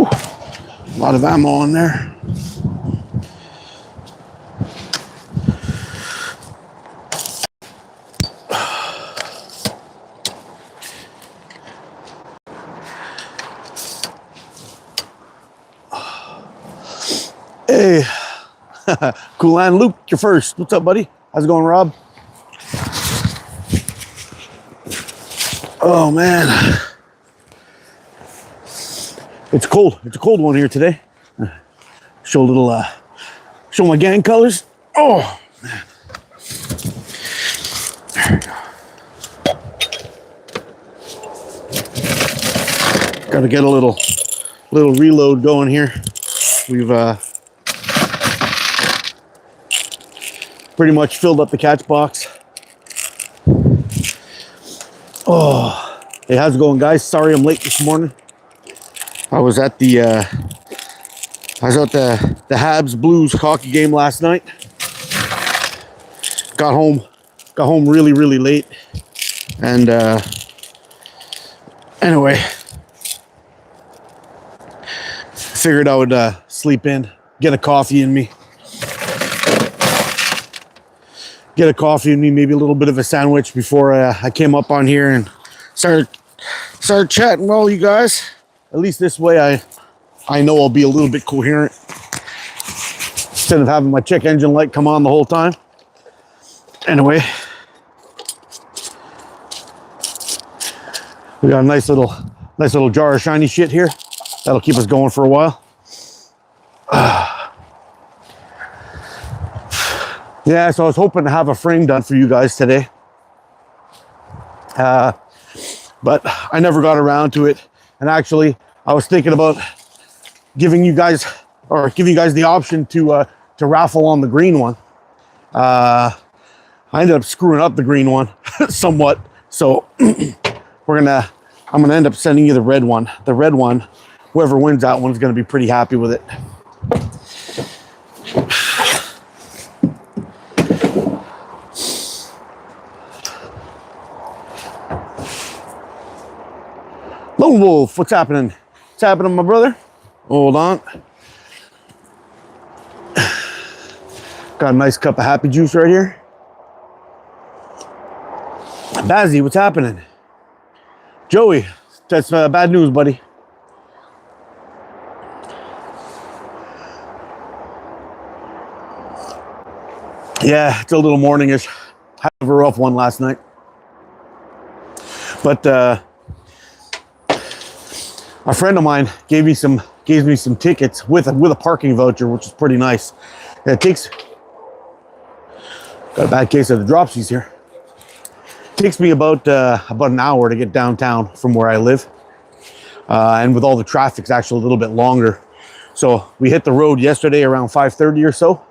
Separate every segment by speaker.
Speaker 1: Whew. A lot of ammo in there. Hey, Coolan Luke, you're first. What's up, buddy? How's it going, Rob? Oh man, it's cold. It's a cold one here today. Show a little, show my gang colors. Oh man, there we go. Got to get a little reload going here. We've pretty much filled up the catch box. Oh, hey, how's it going, guys? Sorry I'm late this morning. I was at the Habs Blues hockey game last night. Got home really late, and anyway, figured I would sleep in, get a coffee in me. Maybe a little bit of a sandwich before I came up on here and started chatting with all you guys. At least this way I know I'll be a little bit coherent instead of having my check engine light come on the whole time. Anyway, we got a nice little jar of shiny shit here. That'll keep us going for a while. Yeah, so I was hoping to have a frame done for you guys today. But I never got around to it. And actually, I was thinking about giving you guys the option to raffle on the green one. I ended up screwing up the green one somewhat. So I'm gonna end up sending you the red one. The red one, whoever wins that one is gonna be pretty happy with it. Lone Wolf, what's happening? What's happening, my brother? Hold on. Got a nice cup of happy juice right here. Bazzy, what's happening? Joey, that's bad news, buddy. Yeah, it's a little morningish. Had a rough one last night. But a friend of mine gave me some tickets with a parking voucher, which is pretty nice. And it takes, got a bad case of the dropsies here. It takes me about an hour to get downtown from where I live. And with all the traffic, it's actually a little bit longer. So we hit the road yesterday around 5:30 or so.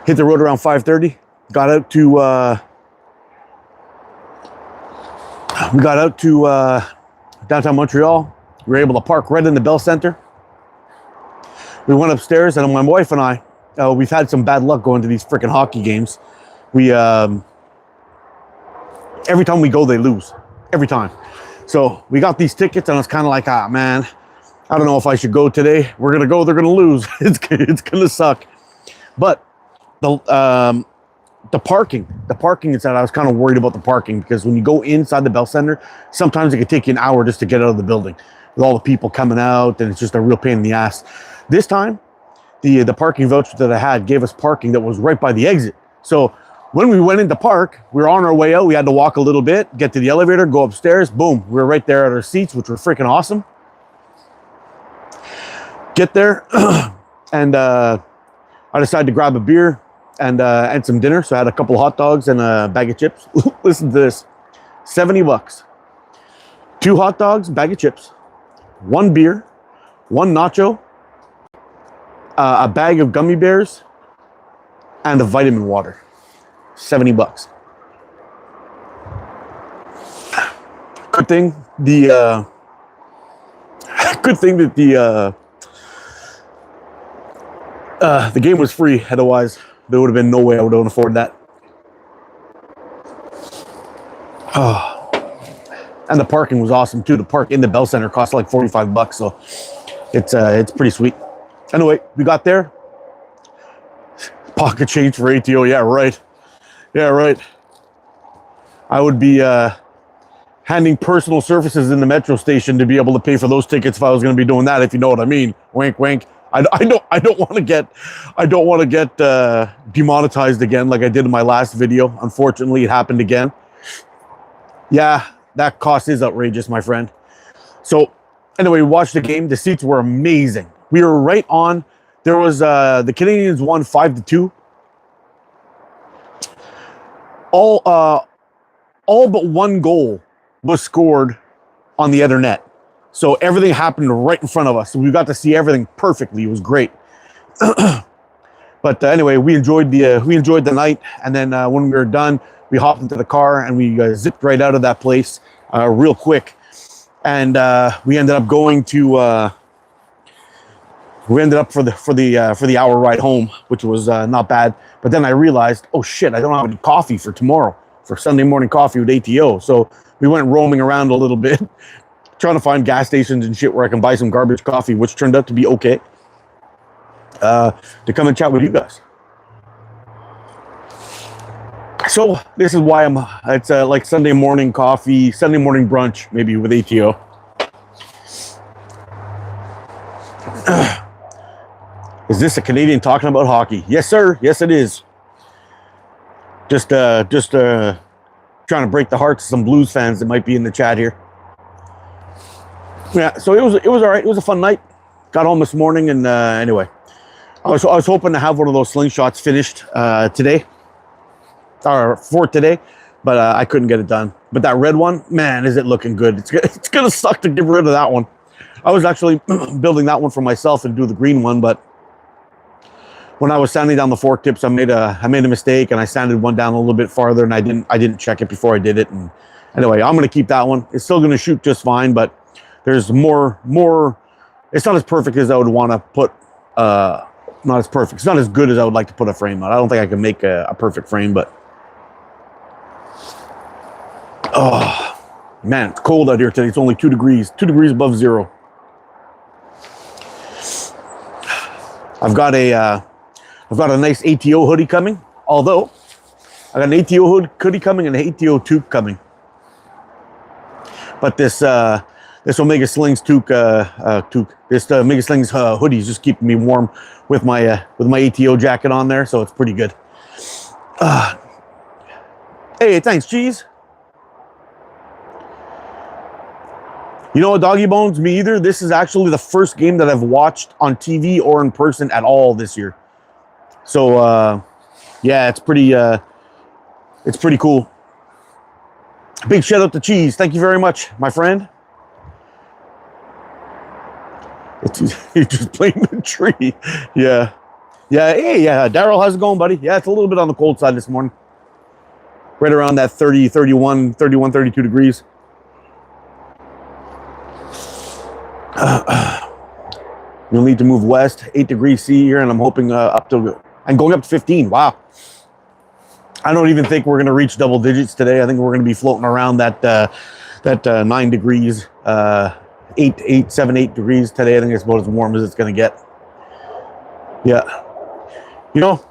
Speaker 1: Hit the road around 5:30. Got out to downtown Montreal. We were able to park right in the Bell Center. We went upstairs, and my wife and I, we've had some bad luck going to these freaking hockey games. We every time we go, they lose. Every time. So we got these tickets, and I was kind of like, ah, man, I don't know if I should go today. We're gonna go. They're gonna lose. It's gonna suck. But the parking inside, I was kind of worried about the parking, because when you go inside the Bell Center, sometimes it can take you an hour just to get out of the building with all the people coming out, and it's just a real pain in the ass. This time, the parking voucher that I had gave us parking that was right by the exit. So when we went into park, we were on our way out. We had to walk a little bit, get to the elevator, go upstairs. Boom, we were right there at our seats, which were freaking awesome. Get there, and I decided to grab a beer and some dinner. So I had a couple of hot dogs and a bag of chips. Listen to this, $70. 2 hot dogs, bag of chips, 1 beer, 1 nacho, a bag of gummy bears, and a vitamin water. $70. Good thing that the game was free. Otherwise, there would have been no way I would have afforded that. Oh. And the parking was awesome too. The park in the Bell Center cost like $45, so it's pretty sweet. Anyway, we got there. Pocket change for ATO. Yeah, right. Yeah, right. I would be handing personal services in the metro station to be able to pay for those tickets if I was going to be doing that. If you know what I mean. Wink, wink. I don't want to get demonetized again like I did in my last video. Unfortunately, it happened again. Yeah, that cost is outrageous, my friend. So anyway, we watched the game. The seats were amazing. We were right on. There was the Canadians won 5-2. All but one goal was scored on the other net. So everything happened right in front of us. So we got to see everything perfectly. It was great. But anyway, we enjoyed the night. And then when we were done, we hopped into the car and we zipped right out of that place real quick. And we ended up going to. We ended up for the hour ride home, which was not bad. But then I realized, oh shit, I don't have any coffee for tomorrow for Sunday morning coffee with ATO. So we went roaming around a little bit, trying to find gas stations and shit where I can buy some garbage coffee, which turned out to be okay. To come and chat with you guys. So this is why it's like Sunday morning coffee, Sunday morning brunch, maybe with ATO. Is this a Canadian talking about hockey? Yes, sir. Yes, it is. Just trying to break the hearts of some Blues fans that might be in the chat here. Yeah, so it was all right. It was a fun night. Got home this morning, and anyway, I was hoping to have one of those slingshots finished today, or for today, but I couldn't get it done. But that red one, man, is it looking good? It's gonna suck to get rid of that one. I was actually building that one for myself and do the green one, but when I was sanding down the fork tips, I made a mistake and I sanded one down a little bit farther, and I didn't check it before I did it. And anyway, I'm gonna keep that one. It's still gonna shoot just fine, but there's more. It's not as perfect as I would want to put. Not as perfect. It's not as good as I would like to put a frame on. I don't think I can make a perfect frame, but oh man, it's cold out here today. It's only 2 degrees above zero. I've got a nice ATO hoodie coming. Although I got an ATO hoodie coming and an ATO toque coming. But this Omega Slings this Omega Slings hoodie is just keeping me warm with my ATO jacket on there, so it's pretty good. Hey, thanks, cheese. You know what, Doggy Bones? Me either. This is actually the first game that I've watched on TV or in person at all this year. So, yeah, it's pretty cool. Big shout out to Cheese. Thank you very much, my friend. You're just playing the tree. Yeah. Yeah, hey, yeah. Daryl, how's it going, buddy? Yeah, it's a little bit on the cold side this morning. Right around that 31, 32 degrees. You'll need to move west, 8 degrees C here, and I'm hoping going up to 15. Wow. I don't even think we're going to reach double digits today. I think we're going to be floating around that 9 degrees, 7, 8 degrees today. I think it's about as warm as it's going to get. Yeah. You know,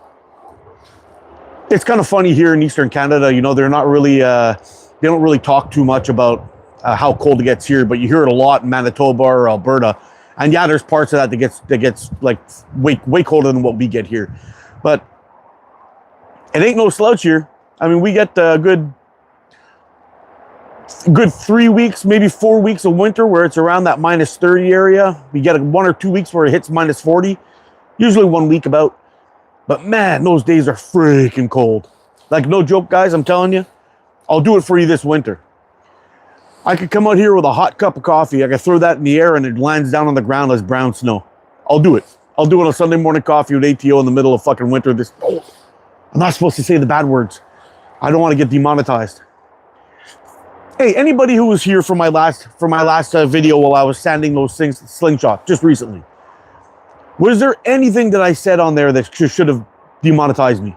Speaker 1: it's kind of funny here in Eastern Canada. You know, they're not really, they don't really talk too much about how cold it gets here, but you hear it a lot in Manitoba or Alberta. And yeah, there's parts of that gets like way colder than what we get here. But it ain't no slouch here. I mean, we get a good 3 weeks, maybe 4 weeks of winter where it's around that minus 30 area. We get 1 or 2 weeks where it hits minus 40. Usually 1 week about. But man, those days are freaking cold. Like, no joke, guys, I'm telling you. I'll do it for you this winter. I could come out here with a hot cup of coffee. I could throw that in the air and it lands down on the ground as brown snow. I'll do it. I'll do it on Sunday morning coffee with ATO in the middle of fucking winter. I'm not supposed to say the bad words. I don't want to get demonetized. Hey, anybody who was here for my last video while I was sanding those things, Slingshot, just recently, was there anything that I said on there that should have demonetized me?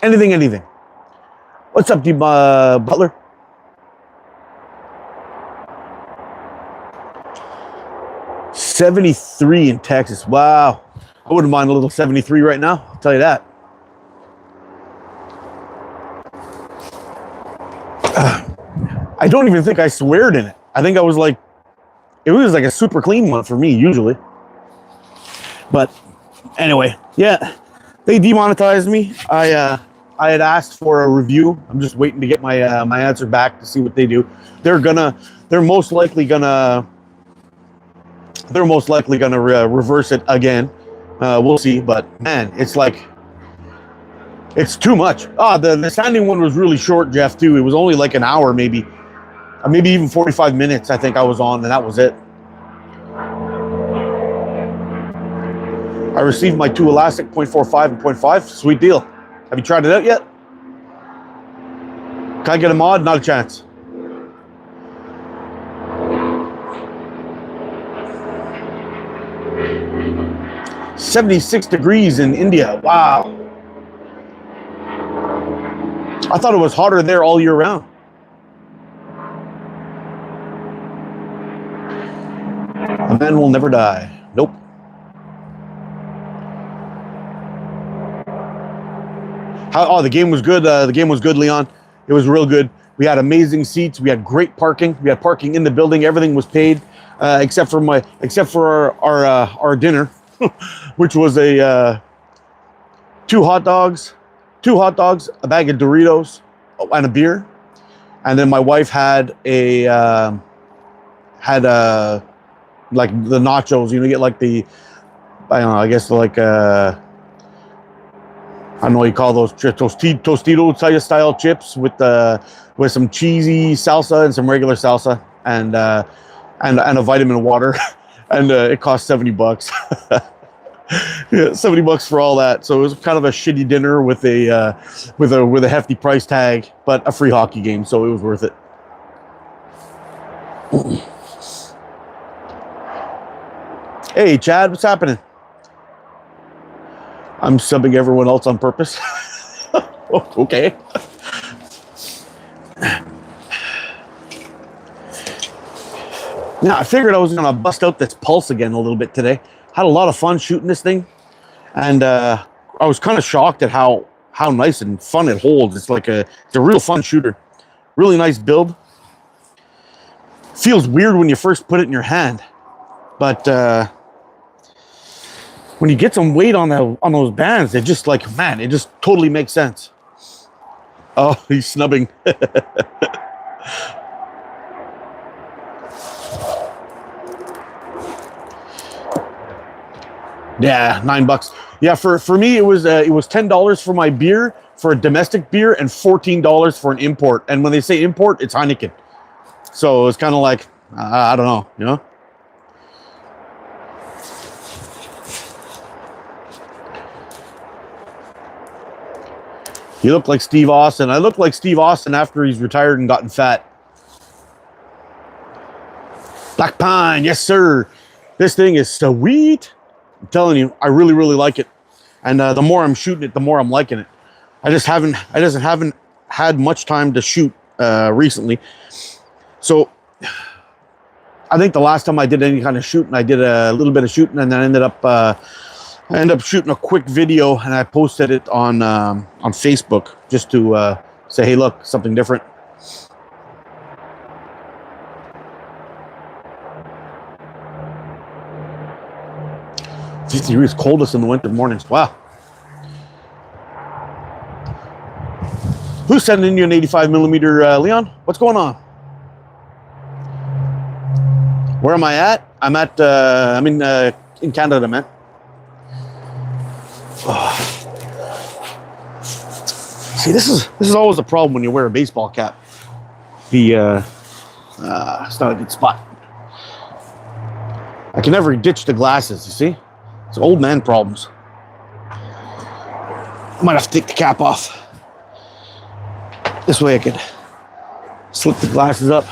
Speaker 1: Anything? What's up, Butler? 73 in Texas. Wow. I wouldn't mind a little 73 right now. I'll tell you that. I don't even think I sweared in it. I think I was like, it was like a super clean one for me usually. But anyway, yeah, they demonetized me. I had asked for a review. I'm just waiting to get my my answer back to see what they do. They're most likely gonna reverse it again. We'll see. But man, it's like, it's too much. The standing one was really short, Jeff, too. It was only like an hour, maybe even 45 minutes. I think I was on, and that was it. I received my 2 elastic 0.45 and 0.5. Sweet deal. Have you tried it out yet? Can I get a mod? Not a chance. "76 degrees in India." Wow. I thought it was hotter there all year round. A man will never die. Nope. The game was good. The game was good, Leon. It was real good. We had amazing seats. We had great parking. We had parking in the building. Everything was paid, except for our dinner, which was a 2 hot dogs, a bag of Doritos, and a beer. And then my wife had like the nachos. You get like the, I don't know, I guess like I don't know what you call those chips, Tostito style chips with some cheesy salsa and some regular salsa and a vitamin water, and it cost $70. Yeah, $70 for all that. So it was kind of a shitty dinner with a hefty price tag, but a free hockey game, so it was worth it. Hey, Chad, what's happening? I'm subbing everyone else on purpose. Okay. Now, I figured I was going to bust out this Pulse again a little bit today. Had a lot of fun shooting this thing. And I was kind of shocked at how nice and fun it holds. It's a real fun shooter. Really nice build. Feels weird when you first put it in your hand. But when you get some weight on those bands, it just it just totally makes sense. Oh, he's snubbing. Yeah, $9. Yeah, for me it was $10 for my beer, for a domestic beer, and $14 for an import. And when they say import, it's Heineken. So it's kind of like, I don't know, you know. You look like Steve Austin. I look like Steve Austin after he's retired and gotten fat. Black Pine, yes sir. This thing is sweet. I'm telling you, I really, really like it. And the more I'm shooting it, the more I'm liking it. I just haven't had much time to shoot recently. So I think the last time I did any kind of shooting, I did a little bit of shooting, and then I ended up shooting a quick video, and I posted it on Facebook just to say, hey, look, something different. It's degrees coldest in the winter mornings. Wow. Who's sending you an 85 millimeter, Leon? What's going on? Where am I at? I'm in Canada, man. See, this is always a problem when you wear a baseball cap. It's not a good spot. I can never ditch the glasses, you see? It's old man problems. I might have to take the cap off. This way I could slip the glasses up.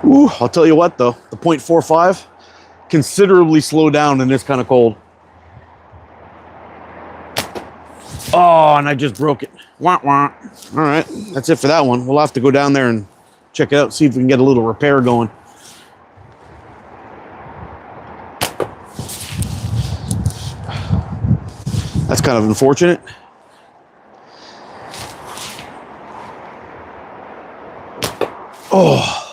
Speaker 1: Ooh, I'll tell you what though, the 0.45 considerably slow down in this kind of cold. Oh, and I just broke it. Wah, wah. All right, that's it for that one. We'll have to go down there and check it out, see if we can get a little repair going. That's kind of unfortunate. Oh.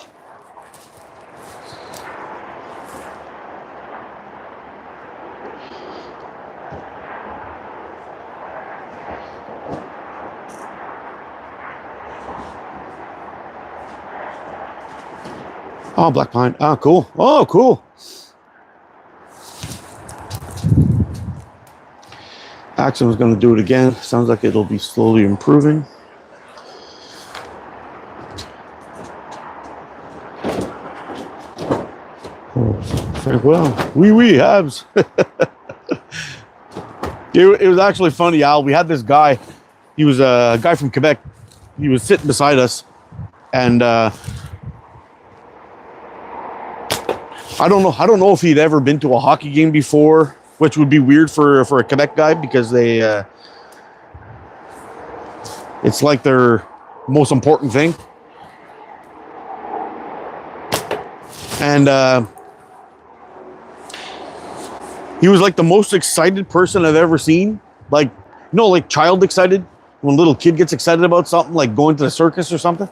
Speaker 1: Oh, black pine. Oh, cool. Oh, cool. Axon was going to do it again. Sounds like it'll be slowly improving. Oh, Frank, well, wee Habs. It was actually funny, Al. We had this guy. He was a guy from Quebec. He was sitting beside us, and I don't know if he'd ever been to a hockey game before, which would be weird for a Quebec guy because they it's like their most important thing. And he was like the most excited person I've ever seen. Like, like child excited. When a little kid gets excited about something, like going to the circus or something.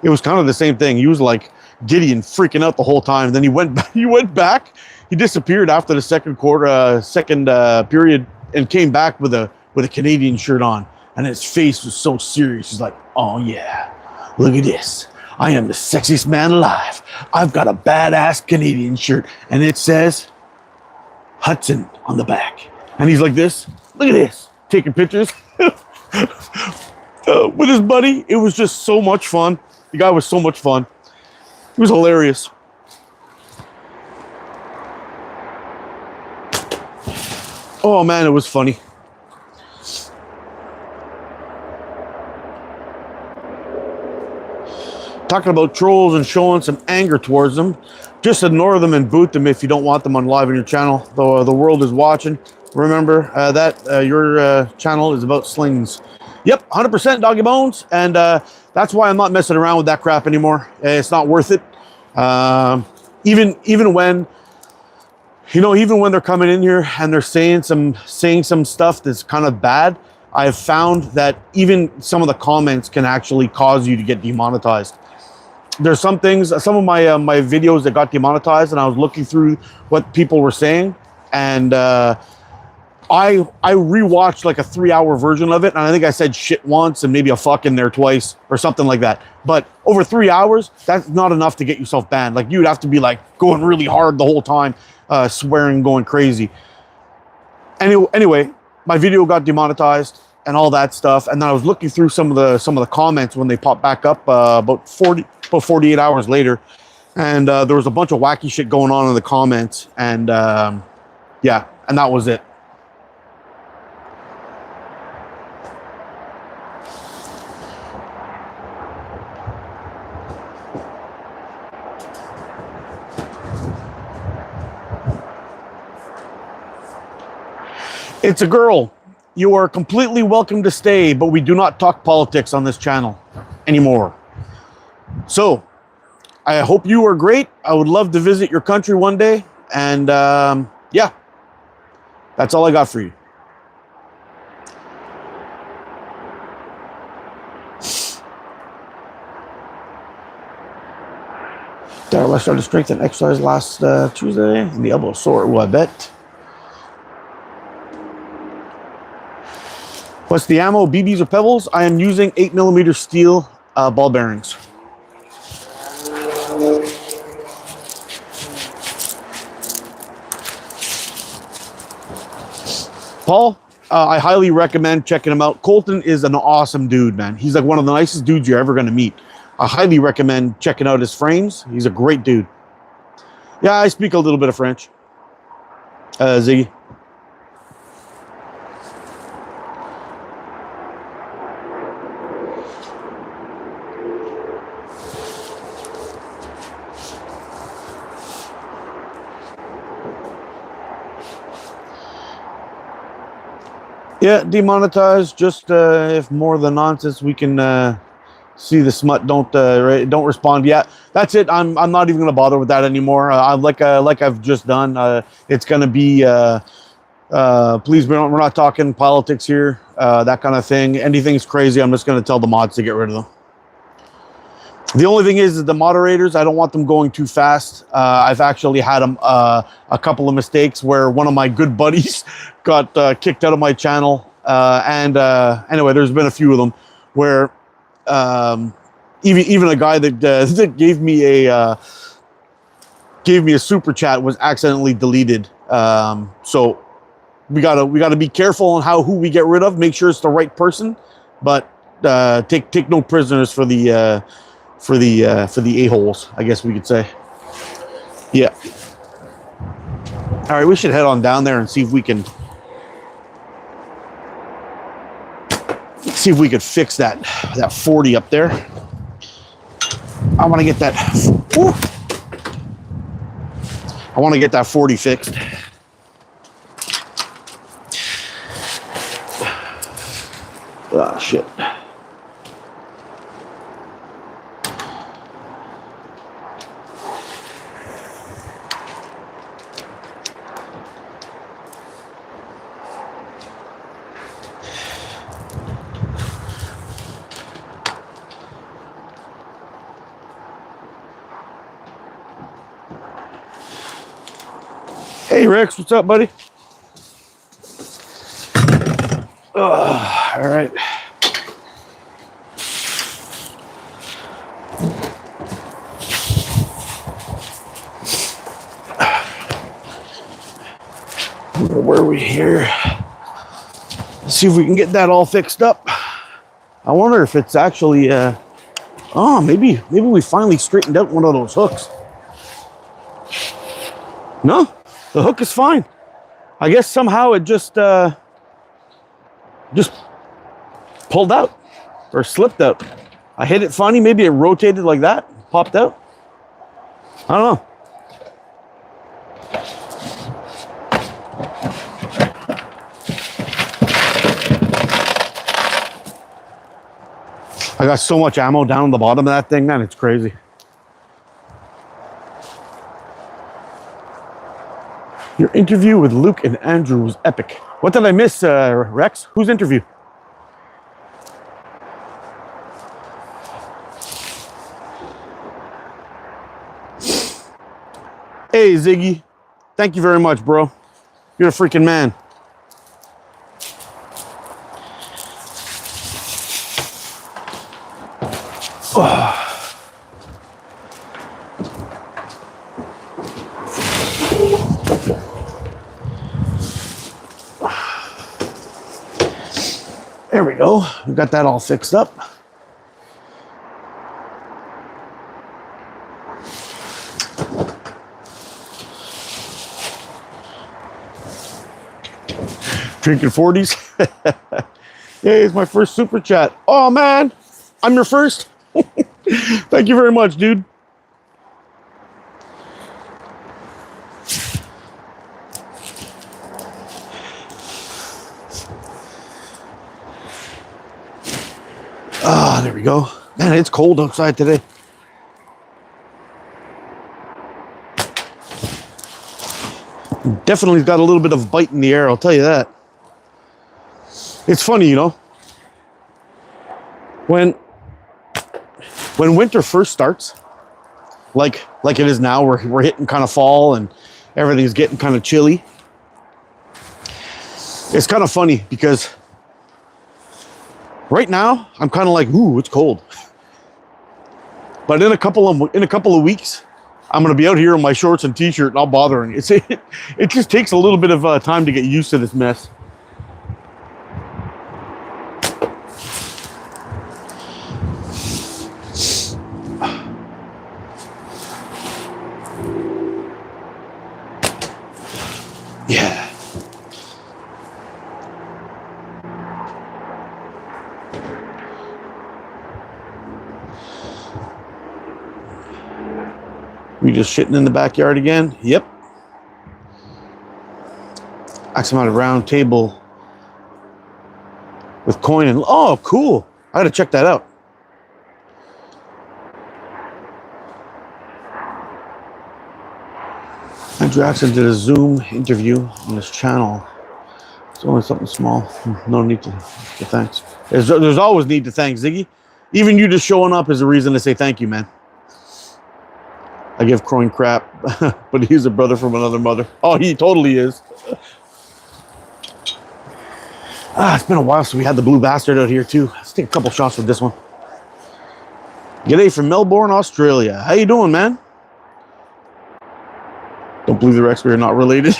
Speaker 1: It was kind of the same thing. He was like giddy and freaking out the whole time. Then he went back. He disappeared after the second period and came back with a Canadian shirt on. And his face was so serious. He's like, oh yeah, look at this. I am the sexiest man alive. I've got a badass Canadian shirt. And it says Hudson on the back. And he's like this. Look at this. Taking pictures. With his buddy. It was just so much fun. The guy was so much fun. It was hilarious. Oh man, it was funny. Talking about trolls and showing some anger towards them. Just ignore them and boot them if you don't want them on live on your channel. The world is watching. Remember that your channel is about slings. Yep, 100% Doggy Bones. And that's why I'm not messing around with that crap anymore. It's not worth it. Even when, even when they're coming in here and they're saying some stuff that's kind of bad, I've found that even some of the comments can actually cause you to get demonetized. There's some things, some of my my videos that got demonetized, and I was looking through what people were saying, and I rewatched like a 3-hour version of it, and I think I said shit once and maybe a fuck in there twice or something like that. But over 3 hours, that's not enough to get yourself banned. Like, you'd have to be like going really hard the whole time, swearing, going crazy. Anyway, my video got demonetized and all that stuff, and then I was looking through some of the comments when they popped back up about 48 hours later, and there was a bunch of wacky shit going on in the comments, and yeah, and that was it. It's a girl. You are completely welcome to stay, but we do not talk politics on this channel anymore. So, I hope you are great. I would love to visit your country one day. And yeah, that's all I got for you. I started strength and exercise last Tuesday. And the elbow sore. Well, I bet. What's the ammo? BBs or pebbles? I am using 8mm steel ball bearings. Paul, I highly recommend checking him out. Colton is an awesome dude, man. He's like one of the nicest dudes you're ever going to meet. I highly recommend checking out his frames. He's a great dude. Yeah, I speak a little bit of French. Ziggy. Yeah, demonetized. Just if more of the nonsense we can see the smut, don't respond. Yeah, that's it. I'm not even gonna bother with that anymore. Like I've just done. It's gonna be please, we're not talking politics here. That kind of thing. Anything's crazy, I'm just gonna tell the mods to get rid of them. The only thing is the moderators, I don't want them going too fast. I've actually had a couple of mistakes where one of my good buddies got kicked out of my channel. Anyway, there's been a few of them where even a guy that gave me a super chat was accidentally deleted. So we gotta be careful on who we get rid of. Make sure it's the right person, but take no prisoners for the a-holes, I guess we could say. Yeah. All right, we should head on down there and see if we can fix that 40 up there. I want to get that. Woo, I want to get that 40 fixed. Ah, shit. Hey, Rex, what's up, buddy? All right. Where are we here? Let's see if we can get that all fixed up. I wonder if it's actually, oh, maybe we finally straightened out one of those hooks. No, the hook is fine. I guess somehow it just pulled out or slipped out. I hit it funny. Maybe it rotated like that, popped out. I don't know. I got so much ammo down the bottom of that thing, man. It's crazy. Your interview with Luke and Andrew was epic. What did I miss, Rex? Whose interview? Hey, Ziggy. Thank you very much, bro. You're a freaking man. There we go. We got that all fixed up. Drinking 40s. Hey, it's my first super chat. Oh, man. I'm your first. Thank you very much, dude. Ah, there we go. Man, it's cold outside today. Definitely got a little bit of bite in the air, I'll tell you that. It's funny, you know, when winter first starts, like it is now, we're hitting kind of fall and everything's getting kind of chilly. It's kind of funny because right now I'm kind of like, ooh, it's cold. But in a couple of weeks, I'm gonna be out here in my shorts and t-shirt, not bothering. It just takes a little bit of time to get used to this mess. Yeah. We just shitting in the backyard again? Yep. Ask him at a round table with coin and oh, cool! I gotta check that out. Andrew Jackson did a Zoom interview on his channel. It's only something small. No need to thanks. There's always need to thank Ziggy. Even you just showing up is a reason to say thank you, man. I give Croin crap, but he's a brother from another mother. Oh, he totally is. It's been a while since we had the blue bastard out here too. Let's take a couple shots with this one. G'day from Melbourne, Australia. How you doing, man? Don't believe the Rex, we're not related.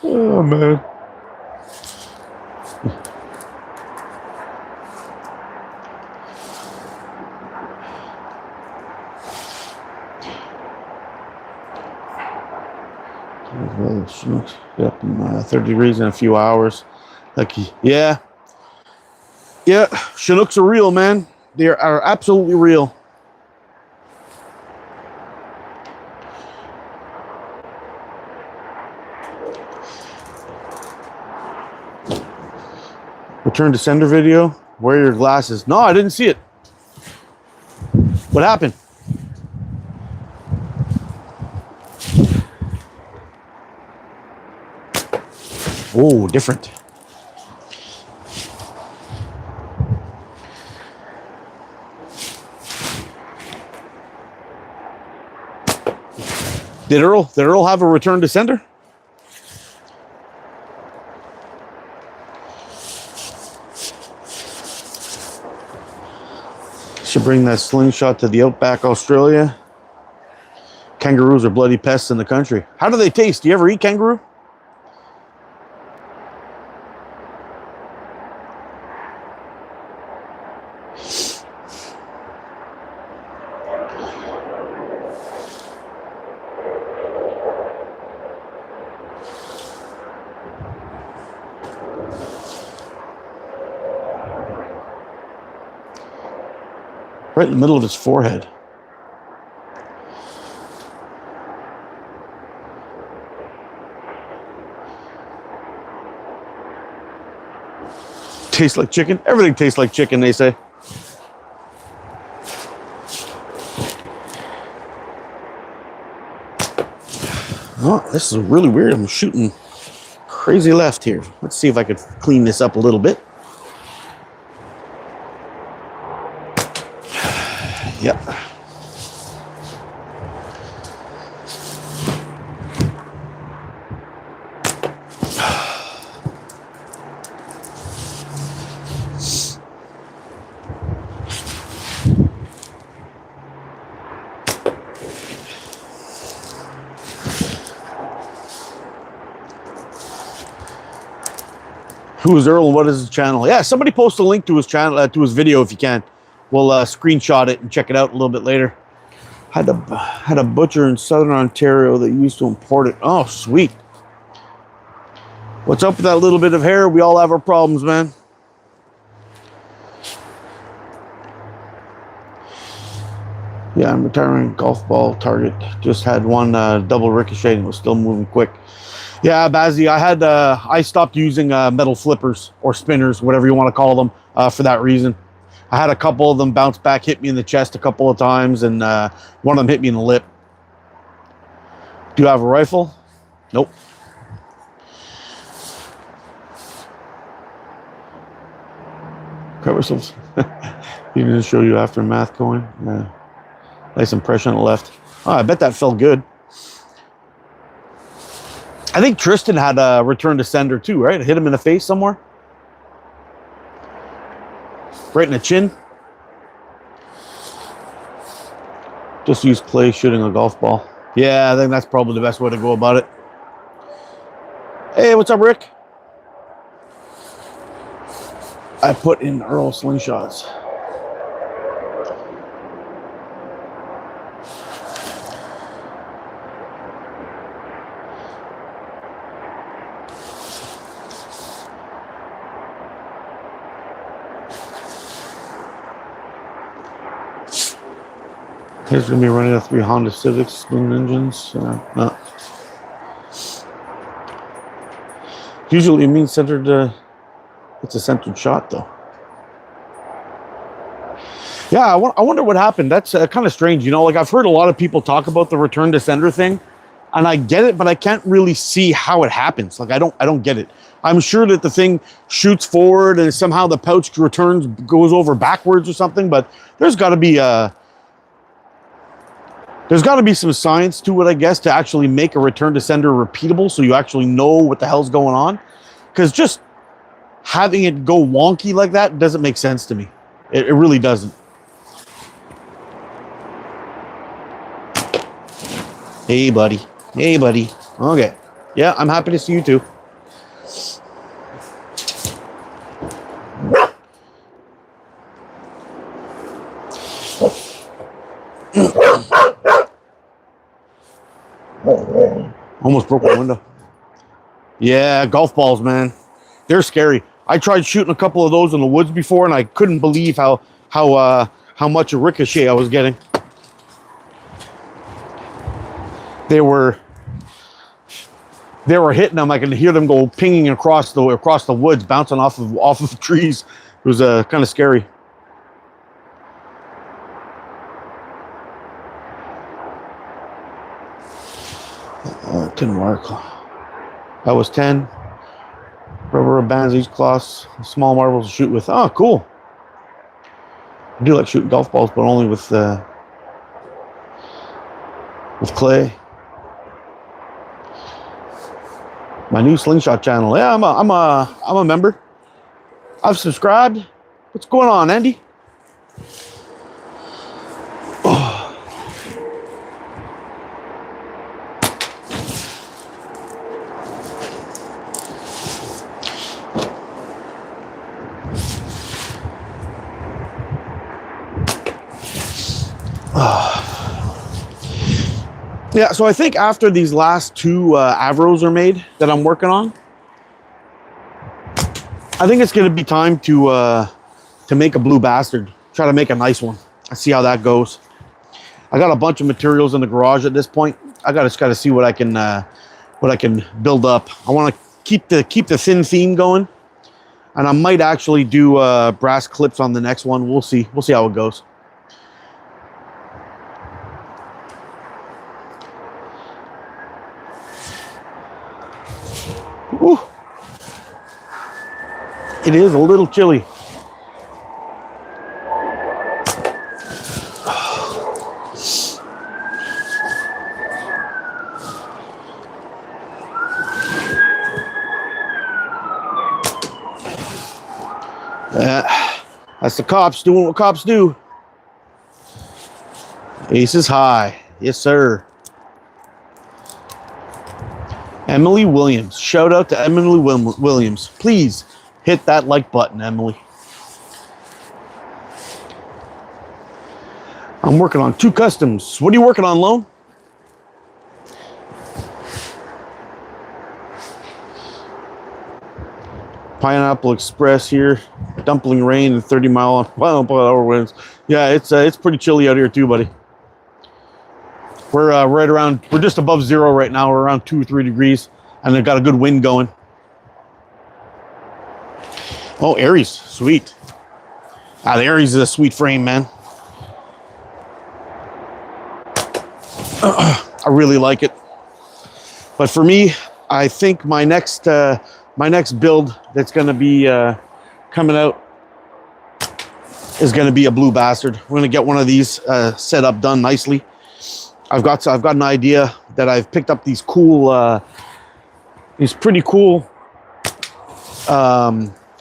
Speaker 1: Oh, man. Yep, 30 degrees in a few hours. Like, yeah. Yeah, Chinooks are real, man. They are absolutely real. Return to sender video. Wear your glasses. No, I didn't see it. What happened? Oh, different. Did Earl have a return to sender? Should bring that slingshot to the outback, Australia. Kangaroos are bloody pests in the country. How do they taste? Do you ever eat kangaroo? Right in the middle of his forehead. Tastes like chicken? Everything tastes like chicken, they say. Oh, this is really weird. I'm shooting crazy left here. Let's see if I could clean this up a little bit. Yep. Who is Earl and what is his channel? Yeah, somebody post a link to his channel, to his video if you can. We'll screenshot it and check it out a little bit later. Had a butcher in Southern Ontario that used to import it. Oh, sweet. What's up with that little bit of hair? We all have our problems, man. Yeah, I'm retiring golf ball target. Just had one double ricochet and was still moving quick. Yeah, Bazzy, I stopped using metal flippers or spinners, whatever you want to call them, for that reason. I had a couple of them bounce back, hit me in the chest a couple of times, and one of them hit me in the lip. Do you have a rifle? Nope. Cover some. He didn't show you aftermath going. Yeah. Nice impression on the left. Oh, I bet that felt good. I think Tristan had a return to sender too, right? Hit him in the face somewhere. Right in the chin. Just use clay shooting a golf ball. Yeah, I think that's probably the best way to go about it. Hey, what's up, Rick? I put in Earl slingshots. He's going to be running a 3 Honda Civics spin engines. No. Usually it means centered It's a centered shot, though. Yeah, I wonder what happened. That's kind of strange. You know, like I've heard a lot of people talk about the return to sender thing, and I get it, but I can't really see how it happens. Like I don't get it. I'm sure that the thing shoots forward and somehow the pouch goes over backwards or something, but there's got to be some science to it, I guess, to actually make a return to sender repeatable so you actually know what the hell's going on. Because just having it go wonky like that doesn't make sense to me. It really doesn't. Hey, buddy. Hey, buddy. Okay. Yeah, I'm happy to see you too. Almost broke my window. Yeah, golf balls, man. They're scary. I tried shooting a couple of those in the woods before, and I couldn't believe how much a ricochet I was getting. They were hitting them. I could hear them go pinging across the woods, bouncing off of the trees. It was kind of scary. Didn't work. That was 10. Rubber bands, each cloths, small marbles to shoot with. Oh, cool. I do like shooting golf balls, but only with clay. My new Slingshot channel. Yeah, I'm a member. I've subscribed. What's going on, Andy? Oh. Yeah, so I think after these last two Avros are made that I'm working on, I think it's going to be time to make a blue bastard. Try to make a nice one. I see how that goes. I got a bunch of materials in the garage at this point. I just got to see what I can build up. I want to keep the thin theme going, and I might actually do brass clips on the next one. We'll see. We'll see how it goes. Ooh. It is a little chilly. That's the cops doing what cops do. Ace is high. Yes, sir. Emily Williams. Shout out to Emily Williams. Please hit that like button, Emily. I'm working on 2 customs. What are you working on, Lone? Pineapple Express here. Dumpling rain and 30 mile per hour winds. Yeah, it's pretty chilly out here too, buddy. We're we're just above 0 right now. We're around 2 or 3 degrees, and they've got a good wind going. Oh, Aries, sweet. The Aries is a sweet frame, man. I really like it. But for me, I think my next build that's going to be coming out is going to be a blue bastard. We're going to get one of these set up, done nicely. I've got an idea that I've picked up these pretty cool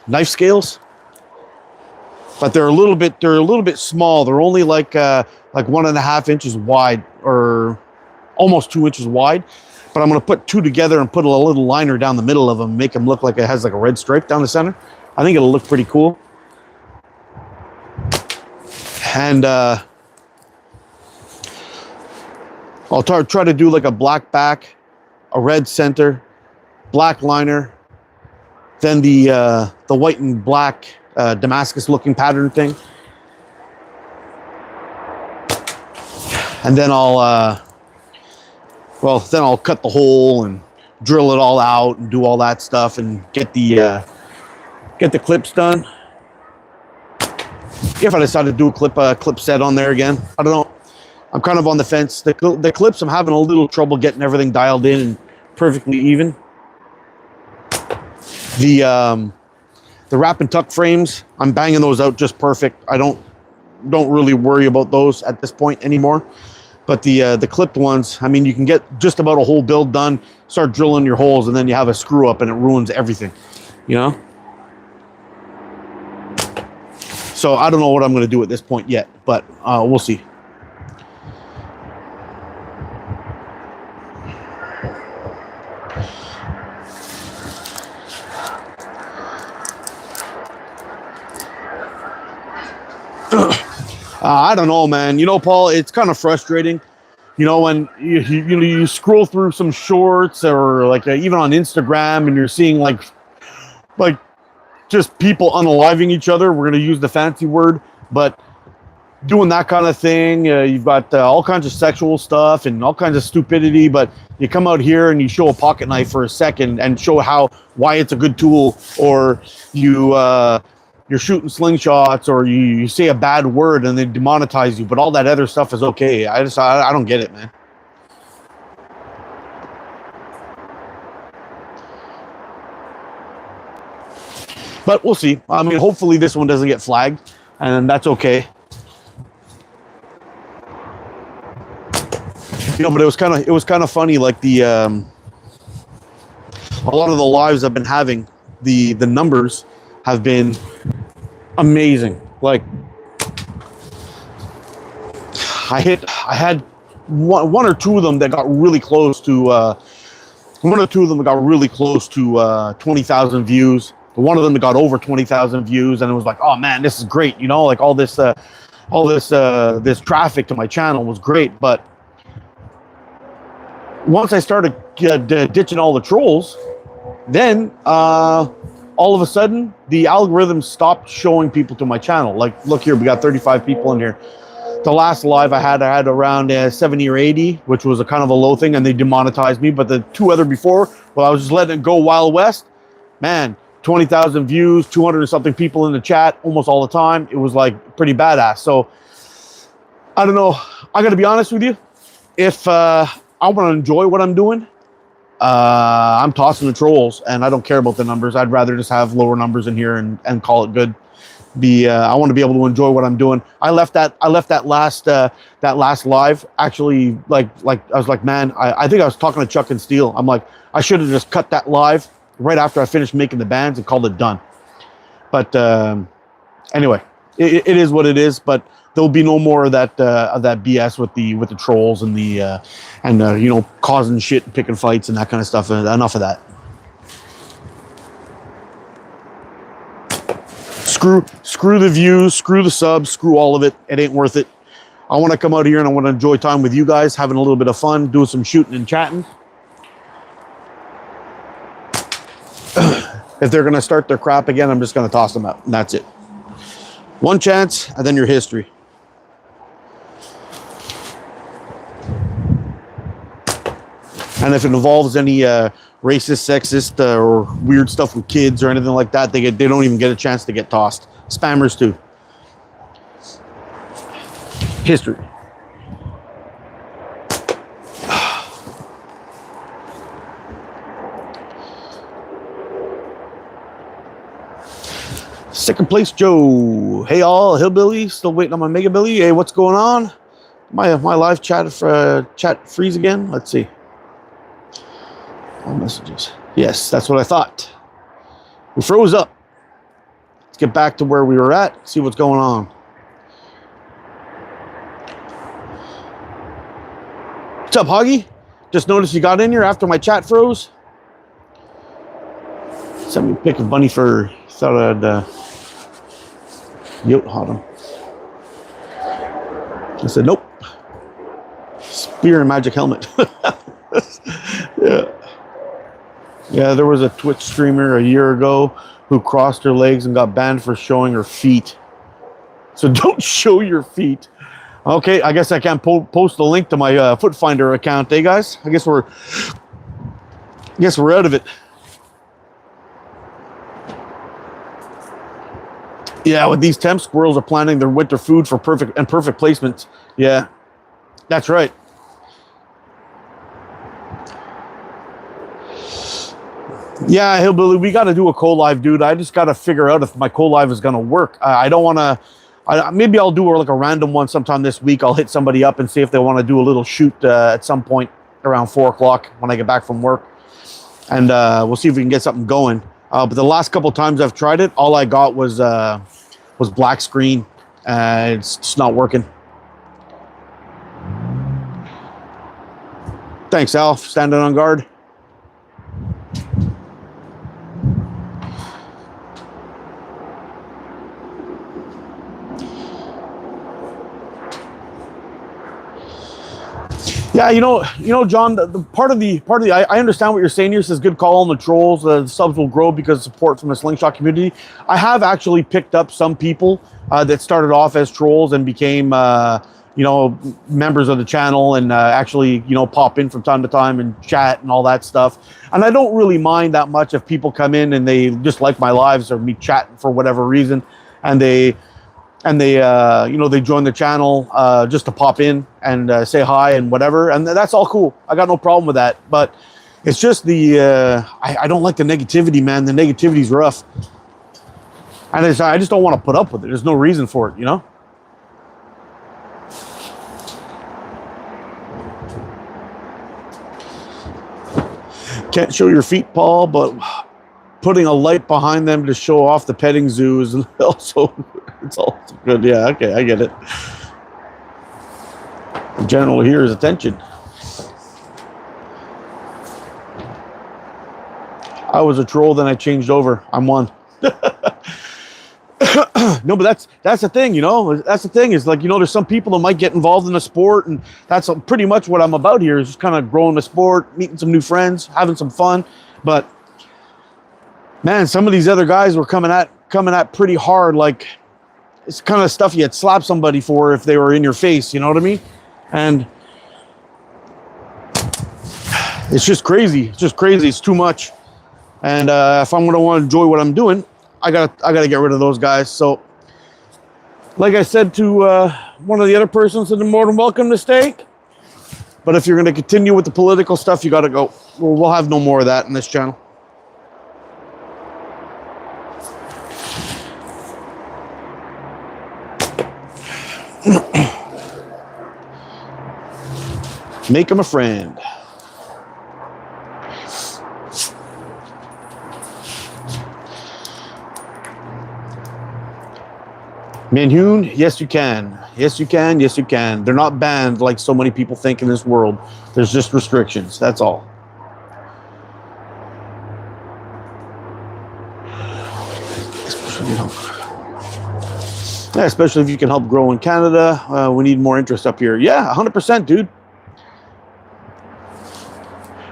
Speaker 1: knife scales, but they're a little bit small. They're only like 1.5 inches wide, or almost 2 inches wide. But I'm going to put 2 together and put a little liner down the middle of them, make them look like it has like a red stripe down the center. I think it'll look pretty cool. And I'll try to do like a black back, a red center, black liner, then the white and black Damascus looking pattern thing. And then I'll cut the hole and drill it all out and do all that stuff and get the Get the clips done. If I decide to do a clip set on there again, I don't know. I'm kind of on the fence. The clips, I'm having a little trouble getting everything dialed in and perfectly even. The wrap and tuck frames, I'm banging those out just perfect. I don't really worry about those at this point anymore. But the clipped ones, I mean, you can get just about a whole build done, start drilling your holes, and then you have a screw up and it ruins everything, you know? So I don't know what I'm going to do at this point yet, but we'll see. I don't know, man. You know, Paul, it's kind of frustrating. You know, when you scroll through some shorts or like even on Instagram, and you're seeing like just people unaliving each other. We're going to use the fancy word, but doing that kind of thing. You've got all kinds of sexual stuff and all kinds of stupidity, but you come out here and you show a pocket knife for a second and show why it's a good tool, or you're shooting slingshots, or you say a bad word and they demonetize you, but all that other stuff is okay. I don't get it, man. But we'll see. I mean, hopefully this one doesn't get flagged, and that's okay. You know, but it was kind of funny. Like a lot of the lives I've been having, the numbers have been amazing. Like I had one or two of them that got really close to 20,000 views. One of them got over 20,000 views, and it was like, oh man, this is great. You know, like all this traffic to my channel was great. But once I started ditching all the trolls, then all of a sudden the algorithm stopped showing people to my channel. Like, look here, we got 35 people in here. The last live I had around 70 or 80, which was a kind of a low thing, and they demonetized me. But the two other before, well, I was just letting it go Wild West. Man, 20,000 views, 200 or something people in the chat almost all the time. It was like pretty badass. So I don't know. I got to be honest with you. If I want to enjoy what I'm doing, I'm tossing the trolls, and I don't care about the numbers. I'd rather just have lower numbers in here and call it good. I want to be able to enjoy what I'm doing. I left that last live actually like I was like, man, I think I was talking to Chuck and Steele. I'm like, I should have just cut that live right after I finished making the bands and called it done. But anyway, it is what it is. But there'll be no more of that BS with the trolls and you know, causing shit and picking fights and that kind of stuff. Enough of that. Screw the views, screw the subs, screw all of it. It ain't worth it. I want to come out here and I want to enjoy time with you guys, having a little bit of fun, doing some shooting and chatting. If they're going to start their crap again, I'm just going to toss them out, and that's it. One chance, and then your history. And if it involves any racist, sexist, or weird stuff with kids or anything like that, they don't even get a chance to get tossed. Spammers too. History. Second place Joe. Hey all, Hillbilly, still waiting on my Mega Billy. Hey, what's going on? My live chat freeze again? Let's see. All messages. Yes, that's what I thought. We froze up. Let's get back to where we were at, see what's going on. What's up, Hoggy? Just noticed you got in here after my chat froze. Sent me a pic of bunny fur. Thought I'd hot him. I said, nope. Spear and magic helmet. Yeah. Yeah, there was a Twitch streamer a year ago who crossed her legs and got banned for showing her feet. So don't show your feet. Okay, I guess I can't post the link to my Foot Finder account, eh, guys? I guess we're out of it. Yeah, with these temp, squirrels are planning their winter food for perfect placements. Yeah, that's right. Yeah, Hillbilly, we got to do a co-live, dude. I just got to figure out if my co-live is going to work. I don't want to. Maybe I'll do like a random one sometime this week. I'll hit somebody up and see if they want to do a little shoot at some point around 4 o'clock when I get back from work, and we'll see if we can get something going. But the last couple times I've tried it, all I got was black screen. It's just not working. Thanks, Alf. Standing on guard. Yeah, John. The part of the I understand what you're saying here. Says good call on the trolls. The subs will grow because of support from the Slingshot community. I have actually picked up some people that started off as trolls and became members of the channel and actually pop in from time to time and chat and all that stuff. And I don't really mind that much if people come in and they just like my lives or me chatting for whatever reason, and they join the channel just to pop in and say hi and whatever, and that's all cool. I got no problem with that, but it's just I don't like the negativity, man. The negativity's rough, and I just don't want to put up with it. There's no reason for it, Can't show your feet, Paul, but putting a light behind them to show off the petting zoo is also good. Yeah, okay, I get it. The general here is attention. I was a troll, then I changed over. I'm one. No, but that's the thing, That's the thing is there's some people that might get involved in the sport, and that's pretty much what I'm about here, is just kind of growing the sport, meeting some new friends, having some fun. But man, some of these other guys were coming at pretty hard. Like, it's kind of stuff you'd slap somebody for if they were in your face. You know what I mean? And it's just crazy. It's too much. And if I'm gonna want to enjoy what I'm doing, I gotta get rid of those guys. So, like I said to one of the other persons, they're more than welcome to stay. But if you're gonna continue with the political stuff, you gotta go. We'll have no more of that in this channel. Make him a friend. Manhoon, yes you can. Yes you can. Yes you can. They're not banned like so many people think in this world. There's just restrictions. That's all. Yeah, especially if you can help grow in Canada. We need more interest up here. Yeah, 100%, dude.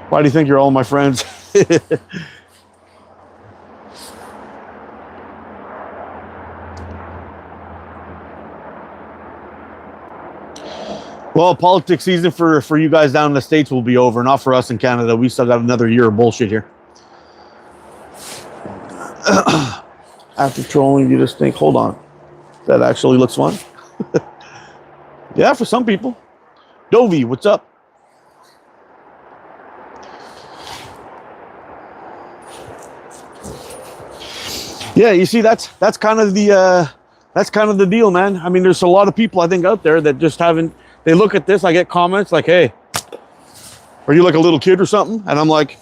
Speaker 1: Why do you think you're all my friends? Well, politics season for you guys down in the States will be over, not for us in Canada. We still got another year of bullshit here. After trolling, you just think, hold on, that actually looks fun. Yeah, for some people. Dovey, what's up? Yeah, you see, that's kind of the deal, man. I mean, there's a lot of people I think out there that just haven't. They look at this, I get comments like, hey, are you like a little kid or something? And I'm like,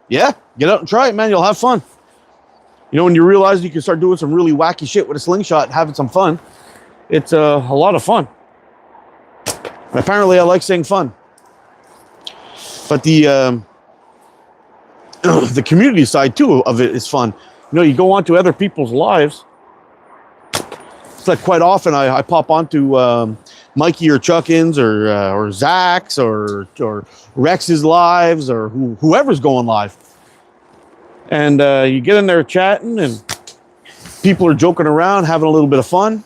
Speaker 1: yeah, get out and try it, man. You'll have fun. When you realize you can start doing some really wacky shit with a slingshot and having some fun, it's a lot of fun. And apparently I like saying fun. But the community side, too, of it is fun. You go onto other people's lives. It's like quite often I pop onto Mikey or Chuckins or Zach's or Rex's lives or whoever's going live. And you get in there chatting and people are joking around, having a little bit of fun.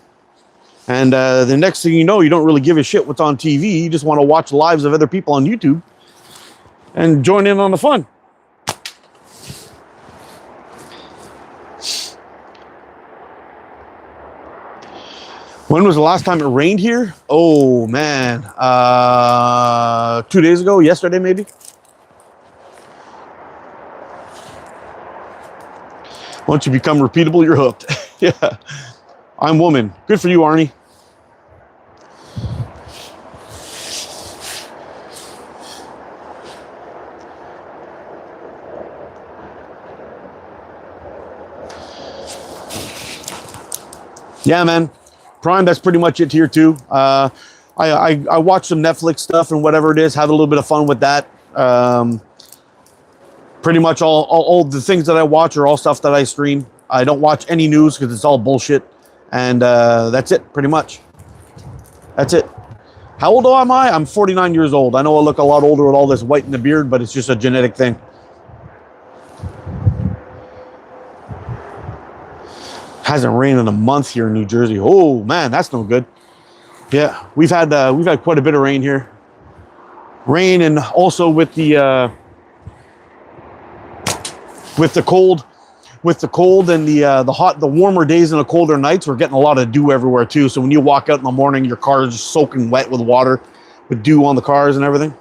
Speaker 1: And the next thing you know, you don't really give a shit what's on TV. You just want to watch lives of other people on YouTube and join in on the fun. When was the last time it rained here? Oh man, 2 days ago, yesterday maybe. Once you become repeatable, you're hooked. Yeah, I'm woman. Good for you, Arnie. Yeah, man. Prime, that's pretty much it here too. I watch some Netflix stuff and whatever it is, have a little bit of fun with that. Pretty much all the things that I watch are all stuff that I stream. I don't watch any news because it's all bullshit. And that's it, pretty much. That's it. How old am I? I'm 49 years old. I know I look a lot older with all this white in the beard, but it's just a genetic thing. Hasn't rained in a month here in New Jersey. Oh man, that's no good. Yeah, we've had quite a bit of rain here. Rain, and also with the cold and the warmer days and the colder nights, we're getting a lot of dew everywhere too. So when you walk out in the morning, your car is just soaking wet with water, with dew on the cars and everything.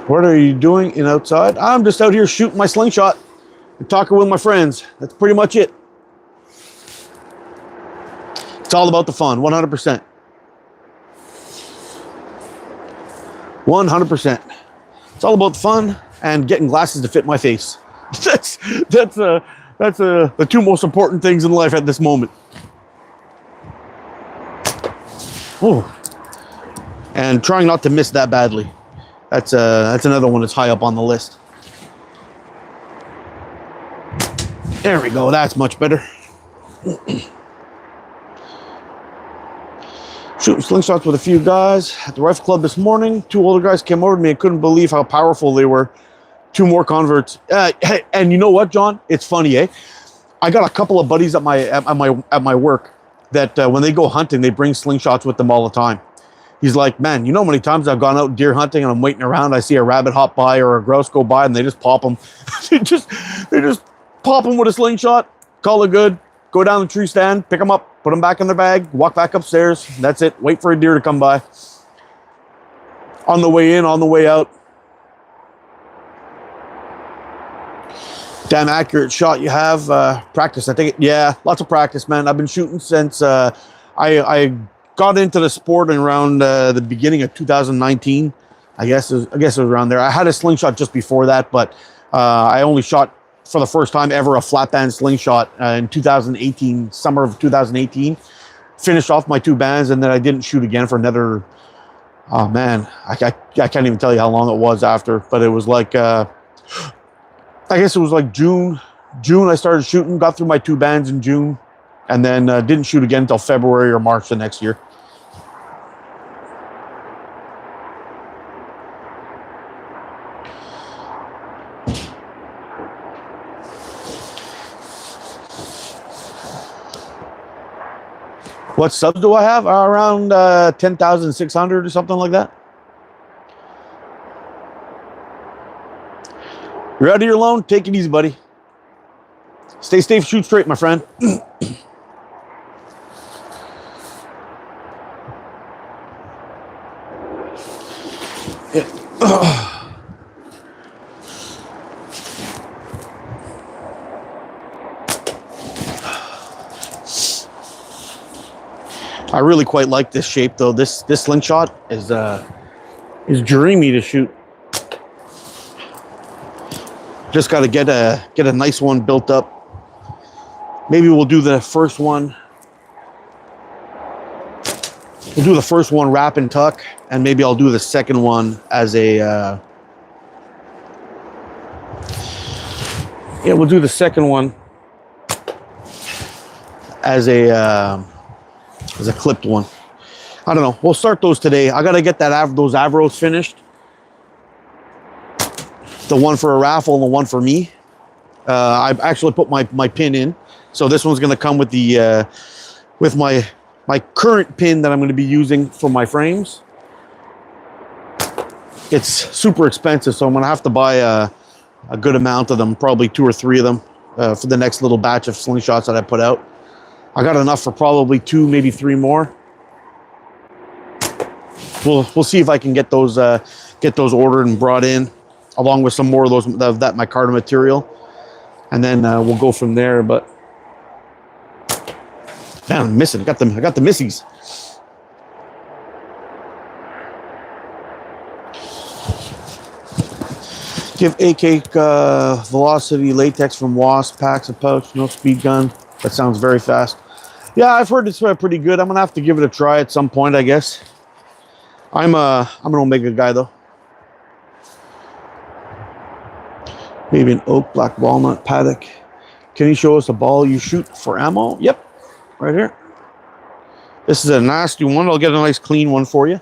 Speaker 1: What are you doing in outside? I'm just out here shooting my slingshot and talking with my friends. That's pretty much it. It's all about the fun, 100%. 100%. It's all about the fun and getting glasses to fit my face. That's the two most important things in life at this moment. Oh, and trying not to miss that badly. That's another one that's high up on the list. There we go. That's much better. Shooting slingshots with a few guys at the rifle club this morning. 2 older guys came over to me and couldn't believe how powerful they were. 2 more converts. And you know what, John? It's funny, eh? I got a couple of buddies at my work that when they go hunting, they bring slingshots with them all the time. He's like, man, you know how many times I've gone out deer hunting and I'm waiting around, I see a rabbit hop by or a grouse go by and they just pop them. they just pop them with a slingshot, call it good, go down the tree stand, pick them up, put them back in their bag, walk back upstairs. That's it. Wait for a deer to come by. On the way in, on the way out. Damn accurate shot you have. Practice, I think. Yeah, lots of practice, man. I've been shooting since I got into the sport in around the beginning of 2019. I guess it was around there. I had a slingshot just before that, but I only shot for the first time ever a flat band slingshot in 2018, summer of 2018. Finished off my 2 bands, and then I didn't shoot again for another. Oh man, I can't even tell you how long it was after, but it was like I guess it was like June I started shooting, got through my 2 bands in June, and then didn't shoot again until February or March the next year. What subs do I have? Around 10,600 or something like that. You're out of your alone? Take it easy, buddy. Stay safe, shoot straight, my friend. I really quite like this shape though. This slingshot is dreamy to shoot. Just got to get a nice one built up. Maybe we'll do the first one. We'll do the first one wrap and tuck, and maybe I'll do the second one as a. Yeah, we'll do the second one as a clipped one. I don't know. We'll start those today. I got to get those Avros finished. The one for a raffle and the one for me. I actually put my pin in, so this one's going to come with the with my current pin that I'm going to be using for my frames. It's super expensive, so I'm going to have to buy a good amount of them, probably 2 or 3 of them for the next little batch of slingshots that I put out. I got enough for probably 2, maybe 3 more. We'll see if I can get those ordered and brought in, along with some more of those that micarta material, and then we'll go from there. But man, I'm missing. I got the missies. Give AK velocity latex from Wasp packs a pouch. No speed gun. That sounds very fast. Yeah, I've heard it's pretty good. I'm gonna have to give it a try at some point, I guess. I'm an Omega guy though. Maybe an oak, black walnut, paddock. Can you show us a ball you shoot for ammo? Yep, right here. This is a nasty one. I'll get a nice clean one for you.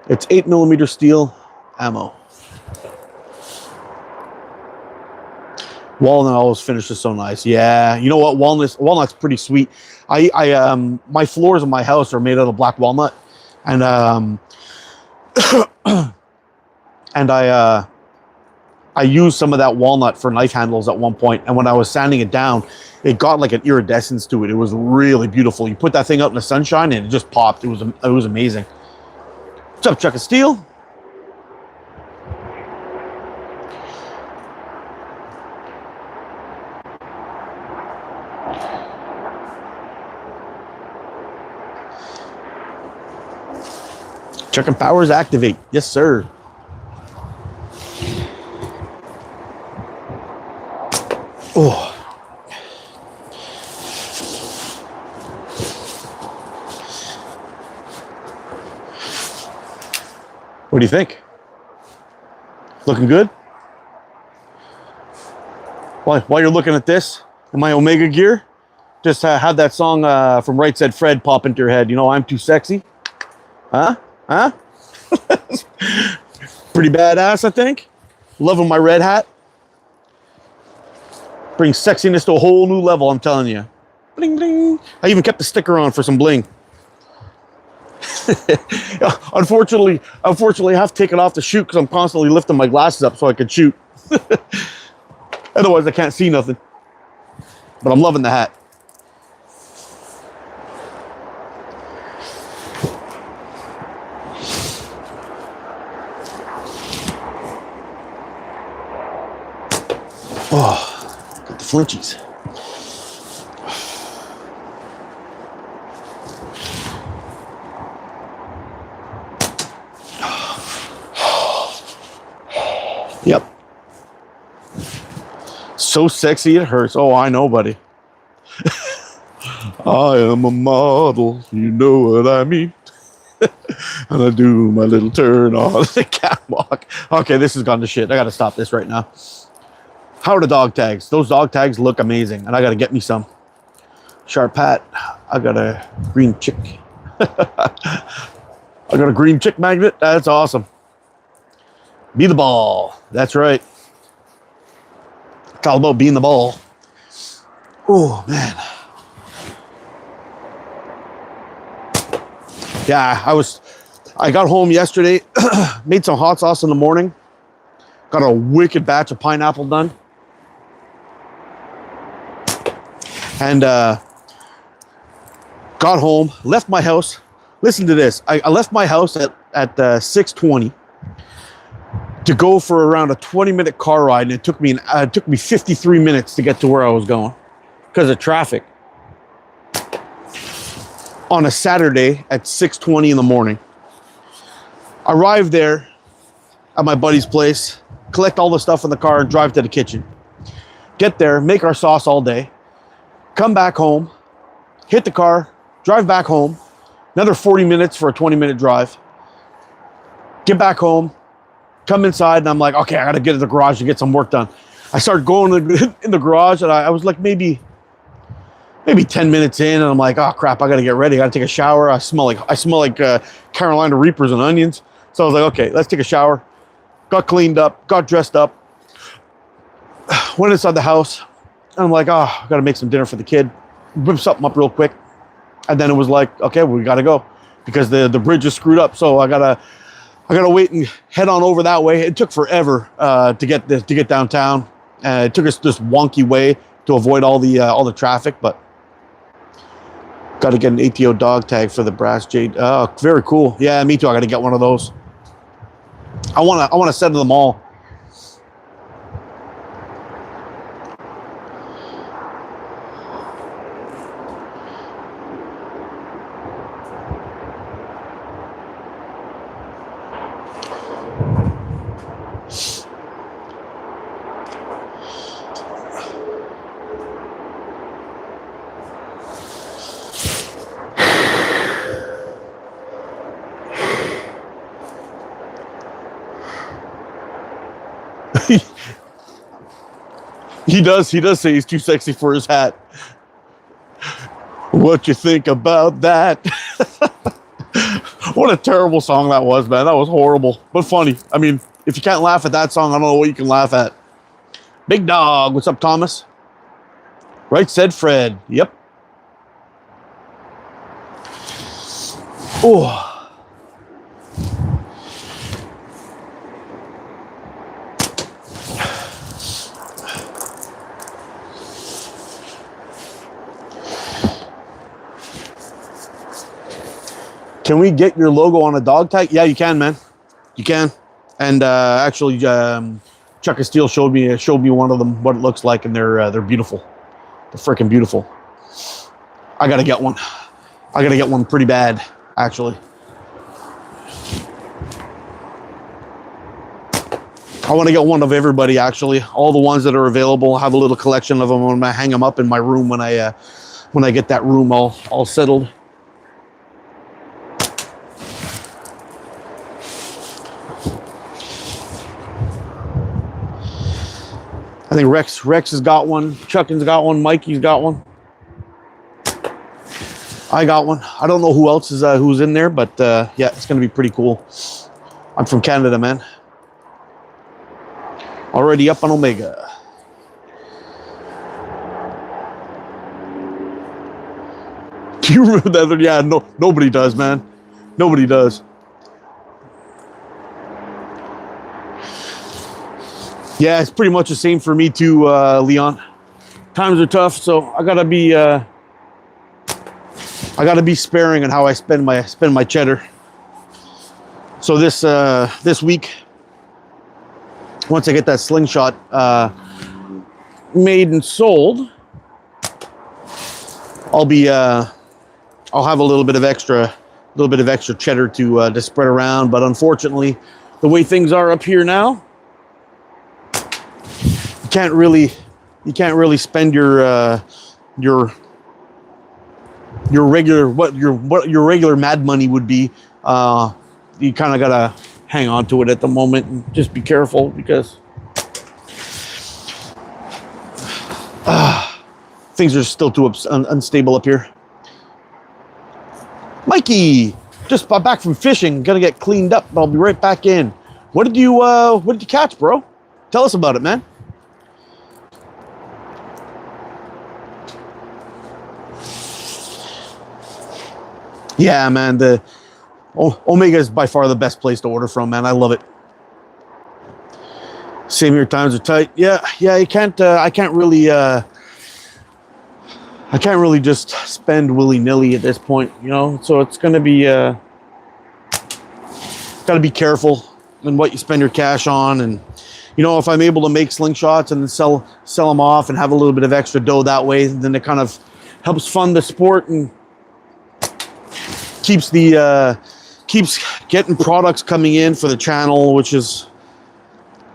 Speaker 1: It's 8mm steel ammo. Walnut always finishes so nice. Yeah, you know what? Walnut's pretty sweet. My floors of my house are made out of black walnut, and I used some of that walnut for knife handles at one point, and when I was sanding it down, it got like an iridescence to it. It was really beautiful. You put that thing out in the sunshine, and it just popped. It was amazing. What's up, Chuck of Steel? Chuck and Powers activate. Yes, sir. Oh. What do you think? Looking good? While you're looking at this, in my Omega gear, just have that song from Right Said Fred pop into your head. You know, I'm too sexy. Huh? Huh? Pretty badass, I think. Loving my red hat. Brings sexiness to a whole new level, I'm telling you. Bling, bling. I even kept the sticker on for some bling. Unfortunately, I have to take it off to shoot because I'm constantly lifting my glasses up so I can shoot. Otherwise, I can't see nothing. But I'm loving the hat. Oh, got the flinchies. Yep. So sexy it hurts. Oh, I know, buddy. I am a model, you know what I mean. And I do my little turn on the catwalk. Okay, this has gone to shit. I gotta stop this right now. How are the dog tags? Those dog tags look amazing, and I gotta get me some. Sharp hat. I got a green chick. I got a green chick magnet. That's awesome. Be the ball. That's right. It's all about being the ball. Oh, man. Yeah, I got home yesterday, made some hot sauce in the morning, got a wicked batch of pineapple done. And got home, left my house. Listen to this. I left my house at 6:20 to go for around a 20-minute car ride, and it took me 53 minutes to get to where I was going because of traffic. On a Saturday at 6:20 in the morning. Arrive there at my buddy's place, collect all the stuff in the car, and drive to the kitchen. Get there, make our sauce all day, come back home, hit the car, drive back home, another 40 minutes for a 20-minute drive. Get back home, come inside, and I'm like, okay, I gotta get to the garage to get some work done. I started going in the garage, and I was like maybe 10 minutes in, and I'm like, oh crap, I gotta get ready. I gotta take a shower. I smell like Carolina Reapers and onions. So I was like, okay, let's take a shower. Got cleaned up, got dressed up, went inside the house, and I'm like, oh, I gotta make some dinner for the kid. Whip something up real quick. And then it was like, okay, we gotta go because the bridge is screwed up. So I gotta wait and head on over that way. It took forever to get downtown. It took us this wonky way to avoid all the traffic, but Got to get an ATO dog tag for the brass jade. Oh, very cool. Yeah, me too. I got to get one of those. I want to set them all. He does say he's too sexy for his hat. What you think about that? What a terrible song that was, man. That was horrible, but funny. I mean, if you can't laugh at that song, I don't know what you can laugh at. Big Dog, what's up, Thomas? Right said Fred. Yep. Oh. Can we get your logo on a dog tag? Yeah, you can, man. You can. And actually, Chuck and Steele showed me one of them, what it looks like, and they're beautiful. They're freaking beautiful. I gotta get one. I gotta get one pretty bad, actually. I want to get one of everybody, actually. All the ones that are available. I have a little collection of them. I'm gonna hang them up in my room when I get that room all settled. I think Rex has got one. Chuckin's got one. Mikey's got one. I got one. I don't know who else is who's in there, but yeah, it's gonna be pretty cool. I'm from Canada, man. Already up on Omega. Do you remember that? Yeah, no, nobody does, man. Nobody does. Yeah, it's pretty much the same for me too, Leon. Times are tough, so I gotta be sparing on how I spend my cheddar. So this week, once I get that Slingshot made and sold, I'll have a little bit of extra cheddar to spread around. But unfortunately, the way things are up here now, you can't really spend your regular what your regular mad money would be. You kind of gotta hang on to it at the moment and just be careful because things are still too unstable up here. Mikey, just got back from fishing. Gonna get cleaned up, but I'll be right back in. What did you catch, bro? Tell us about it, man. Yeah, man, the Omega is by far the best place to order from, man. I love it. Same here, times are tight. Yeah, you can't. I can't really just spend willy-nilly at this point, you know. So it's gonna be got to be careful in what you spend your cash on, and you know, if I'm able to make slingshots and sell them off and have a little bit of extra dough that way, then it kind of helps fund the sport and keeps getting products coming in for the channel, which is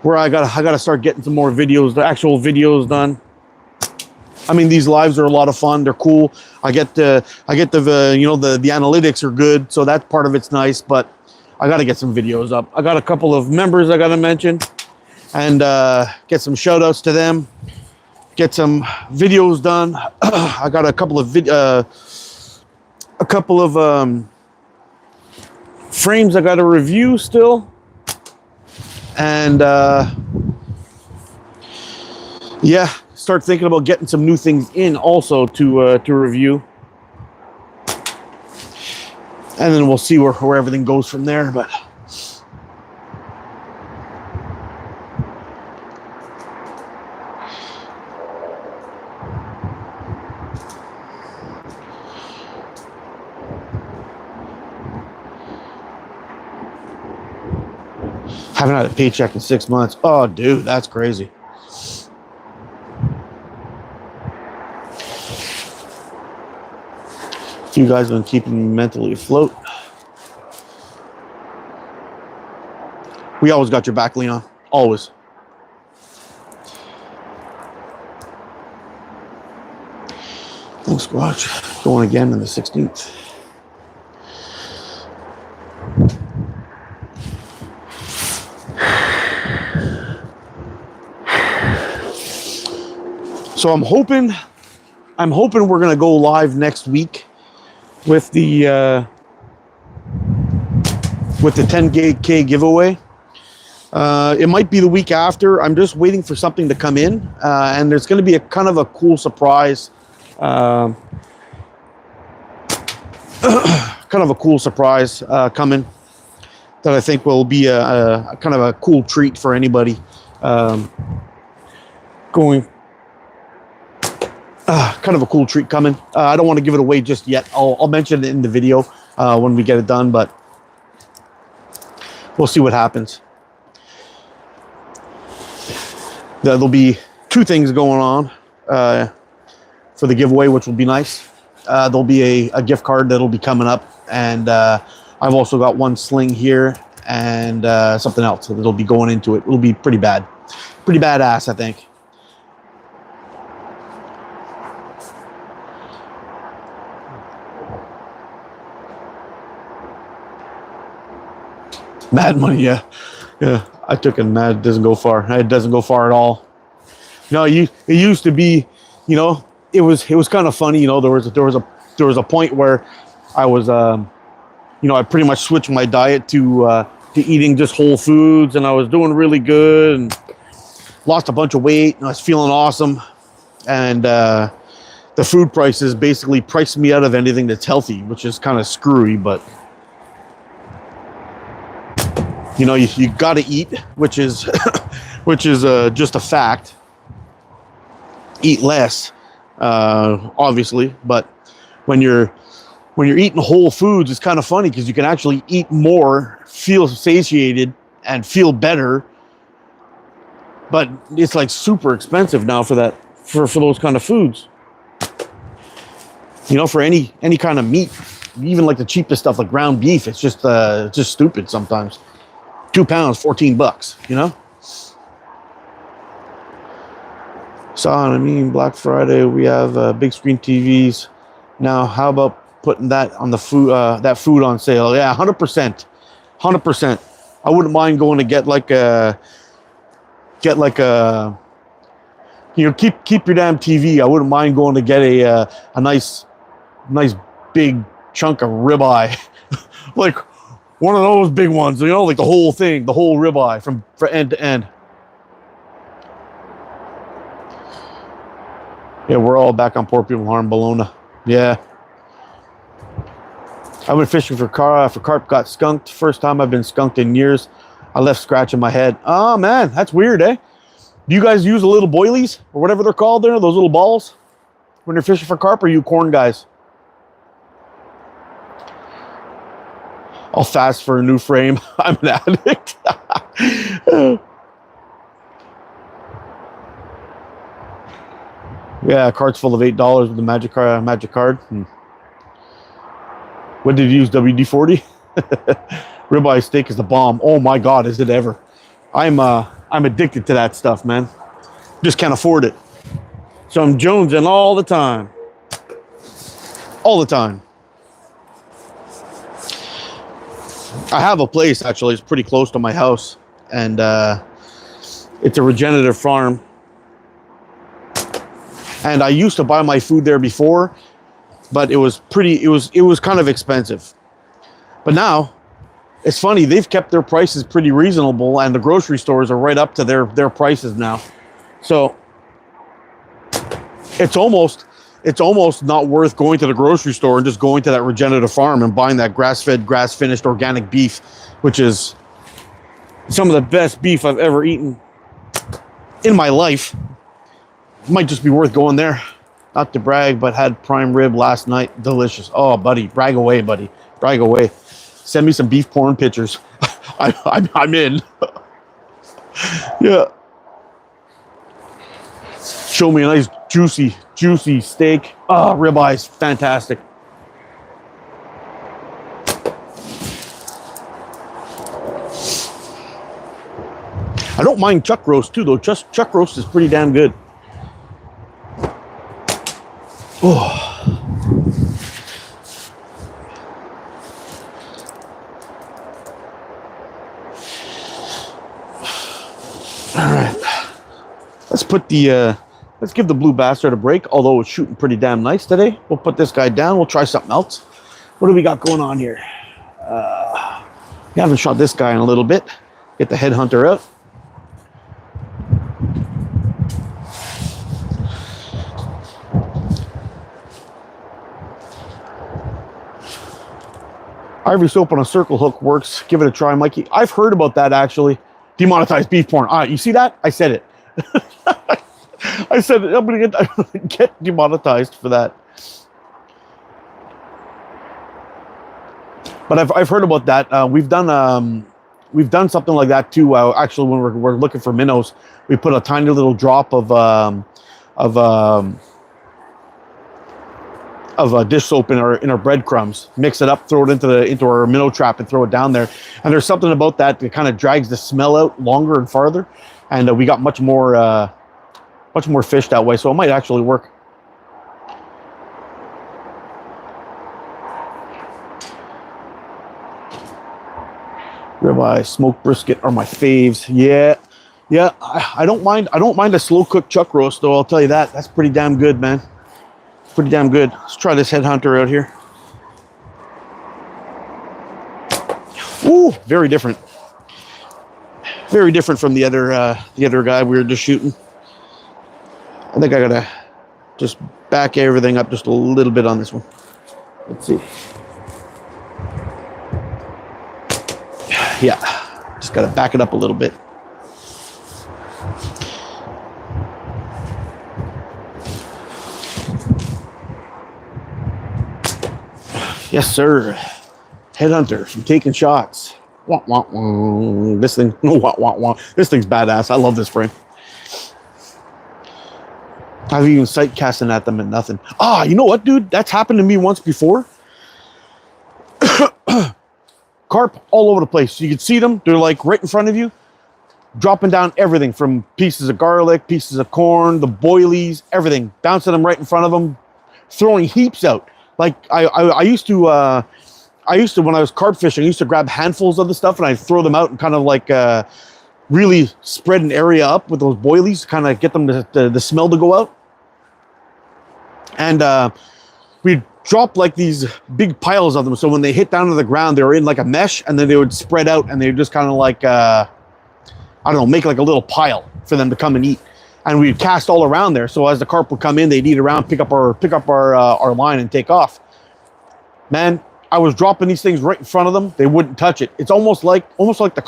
Speaker 1: where I gotta start getting some more videos, the actual videos done. I mean, these lives are a lot of fun. They're cool. I get the you know, the analytics are good, so that part of it's nice. But I gotta get some videos up. I got a couple of members I gotta mention and get some shout outs to them. Get some videos done. I got a couple of frames I got to review still, and yeah, start thinking about getting some new things in also to review, and then we'll see where everything goes from there. But Haven't had a paycheck in 6 months. Oh, dude, that's crazy. You guys have been keeping me mentally afloat. We always got your back, Leon. Always. Thanks, Squatch. Going again on the 16th. So I'm hoping we're gonna go live next week with the 10K giveaway. It might be the week after. I'm just waiting for something to come in, and there's going to be a kind of a cool surprise. Kind of a cool surprise coming that I think will be a kind of a cool treat for anybody going. Kind of a cool treat coming. I don't want to give it away just yet. I'll mention it in the video when we get it done, but we'll see what happens. There'll be 2 things going on for the giveaway, which will be nice. There'll be a gift card that'll be coming up, and I've also got 1 sling here and something else that'll be going into it. It'll be pretty badass, I think. Mad money, yeah. I took it. Mad doesn't go far. It doesn't go far at all. No, it used to be, it was kind of funny. There was a point where I was, I pretty much switched my diet to eating just whole foods, and I was doing really good and lost a bunch of weight, and I was feeling awesome. And the food prices basically priced me out of anything that's healthy, which is kind of screwy, but. You got to eat, which is just a fact. Eat less, obviously, but when you're eating whole foods, it's kind of funny because you can actually eat more, feel satiated, and feel better. But it's like super expensive now for those kind of foods. For any kind of meat, even like the cheapest stuff like ground beef, it's just stupid sometimes. 2 pounds, $14, So, Black Friday, we have big screen TVs. Now, how about putting that on the food, that food on sale? Yeah, 100%. 100%. I wouldn't mind going to get like a, keep your damn TV. I wouldn't mind going to get a nice big chunk of ribeye. Like, one of those big ones, like the whole thing, the whole ribeye from end to end. Yeah, we're all back on Poor People Harm Bologna. Yeah. I went fishing for carp, got skunked. First time I've been skunked in years. I left scratching my head. Oh, man, that's weird, eh? Do you guys use the little boilies or whatever they're called there, those little balls, when you're fishing for carp, or are you corn guys? I'll fast for a new frame. I'm an addict. Yeah, card's full of $8 with the magic card. What did you use? WD-40? Ribeye steak is the bomb. Oh my God, is it ever? I'm addicted to that stuff, man. Just can't afford it. So I'm jonesing all the time. All the time. I have a place, actually. It's pretty close to my house, and it's a regenerative farm. And I used to buy my food there before, but it was kind of expensive. But now, it's funny, they've kept their prices pretty reasonable, and the grocery stores are right up to their prices now. So it's almost not worth going to the grocery store and just going to that regenerative farm and buying that grass-fed, grass-finished organic beef, which is some of the best beef I've ever eaten in my life. Might just be worth going there. Not to brag, but had prime rib last night. Delicious. Oh, buddy, brag away, buddy. Brag away. Send me some beef porn pictures. I'm in. Yeah. Show me a nice juicy steak. Oh, ribeyes, fantastic. I don't mind chuck roast too, though. Just chuck roast is pretty damn good. Oh. All right. Let's give the blue bastard a break, although it's shooting pretty damn nice today. We'll put this guy down. We'll try something else. What do we got going on here? We haven't shot this guy in a little bit. Get the headhunter out. Ivory soap on a circle hook works. Give it a try, Mikey. I've heard about that, actually. Demonetized beef porn. All right, you see that? I said it. I said it. I'm going to get demonetized for that. But I've heard about that. We've done something like that too. Actually, when we're looking for minnows, we put a tiny little drop of dish soap in our breadcrumbs, mix it up, throw it into our minnow trap, and throw it down there. And there's something about that kind of drags the smell out longer and farther. And we got much more fish that way. So it might actually work. Ribeye, smoked brisket are my faves. Yeah. I don't mind a slow cooked chuck roast, though. I'll tell you that. That's pretty damn good, man. Pretty damn good. Let's try this headhunter out here. Ooh, very different. Very different from the other guy we were just shooting. I think I gotta just back everything up just a little bit on this one. Let's see. Yeah, just gotta back it up a little bit. Yes, sir. Headhunter from Taking Shots. Wah, wah, wah. This thing, wah, wah, wah. This thing's badass. I love this frame. I've even sight casting at them and nothing. Ah, you know what, dude? That's happened to me once before. Carp all over the place. You can see them. They're like right in front of you, dropping down everything from pieces of garlic, pieces of corn, the boilies, everything, bouncing them right in front of them, throwing heaps out. Like I used to when I was carp fishing, I used to grab handfuls of the stuff and I'd throw them out and kind of like really spread an area up with those boilies, kind of get them the smell to go out. And we'd drop like these big piles of them. So when they hit down to the ground, they were in like a mesh, and then they would spread out, and they would just kind of like, I don't know, make like a little pile for them to come and eat. And we'd cast all around there. So as the carp would come in, they'd eat around, pick up our line and take off. Man, I was dropping these things right in front of them. They wouldn't touch it. It's almost like the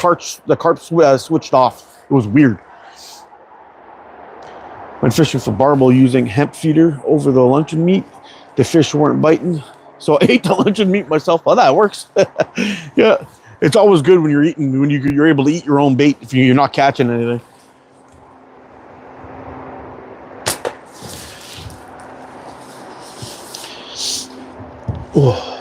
Speaker 1: carp switched off. It was weird. When fishing for barbel using hemp feeder over the luncheon meat, the fish weren't biting, so I ate the luncheon meat myself. Oh, that works. Yeah, it's always good when you're able to eat your own bait if you're not catching anything. Oh.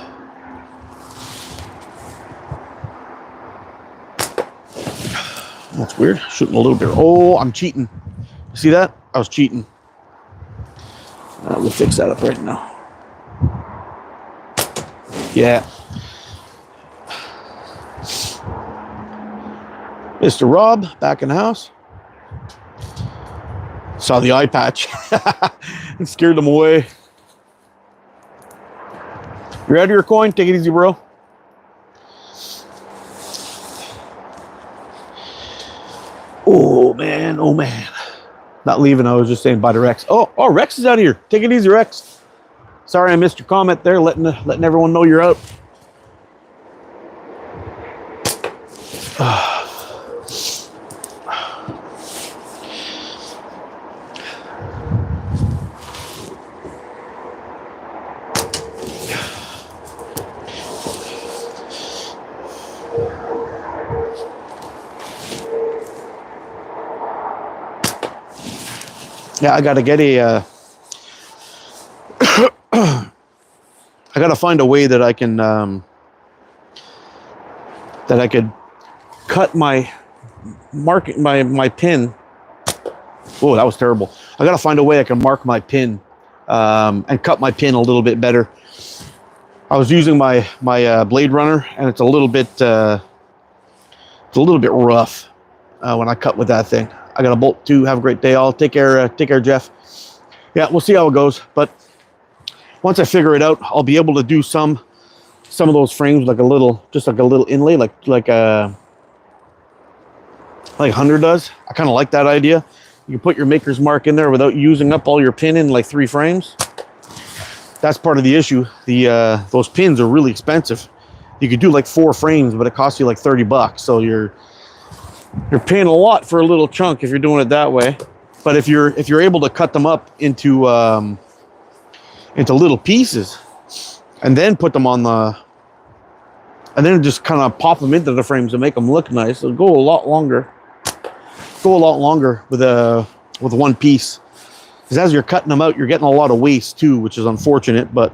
Speaker 1: That's weird. Shooting a little bit. Oh, I'm cheating. See that? I was cheating. We'll fix that up right now. Yeah. Mr. Rob, back in the house. Saw the eye patch. It scared them away. You're out of your coin? Take it easy, bro. Oh, man. Oh, man. Not leaving. I was just saying bye to Rex. Oh, Rex is out of here. Take it easy, Rex. Sorry I missed your comment there, letting everyone know you're out. Yeah, I gotta get a. I gotta find a way that I can that I could cut my my pin. Oh, that was terrible. I gotta find a way I can mark my pin and cut my pin a little bit better. I was using my blade runner, and it's a little bit rough when I cut with that thing. I got a bolt too. Have a great day. All take care, Jeff. Yeah, we'll see how it goes. But once I figure it out, I'll be able to do some of those frames like a little inlay, like Hunter does. I kind of like that idea. You can put your maker's mark in there without using up all your pin in like 3 frames. That's part of the issue. Those pins are really expensive. You could do like 4 frames, but it costs you like $30. So you're paying a lot for a little chunk if you're doing it that way. But if you're able to cut them up into little pieces, and then put them on and then just kind of pop them into the frames and make them look nice, it'll go a lot longer. With one piece. Because as you're cutting them out, you're getting a lot of waste too, which is unfortunate. But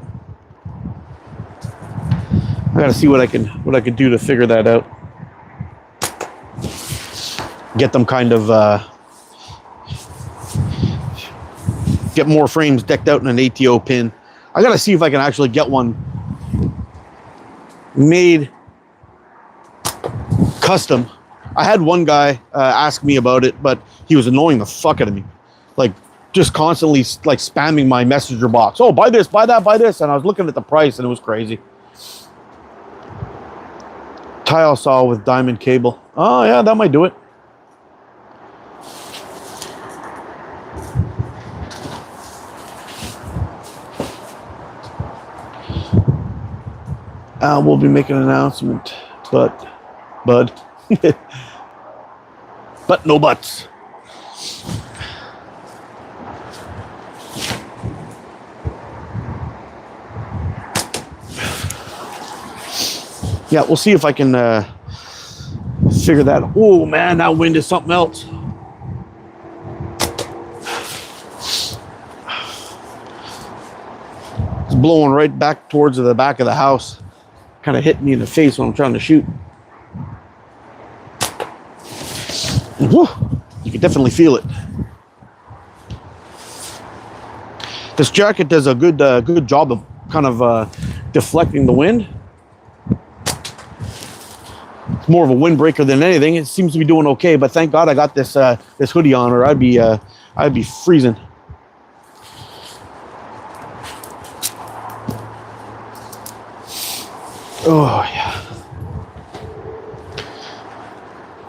Speaker 1: I got to see what I can do to figure that out. Get them kind of get more frames decked out in an ATO pin. I got to see if I can actually get one made custom. I had one guy ask me about it, but he was annoying the fuck out of me. Like, just constantly like spamming my messenger box. Oh, buy this, buy that, buy this. And I was looking at the price and it was crazy. Tile saw with diamond cable. Oh yeah, that might do it. We'll be making an announcement, but no buts. Yeah, we'll see if I can figure that. Oh man, that wind is something else. It's blowing right back towards the back of the house. Kind of hit me in the face when I'm trying to shoot. Whew, you can definitely feel it. This jacket does a good job of kind of deflecting the wind. It's more of a windbreaker than anything. It seems to be doing okay, but thank God I got this this hoodie on, or I'd be freezing. Oh yeah,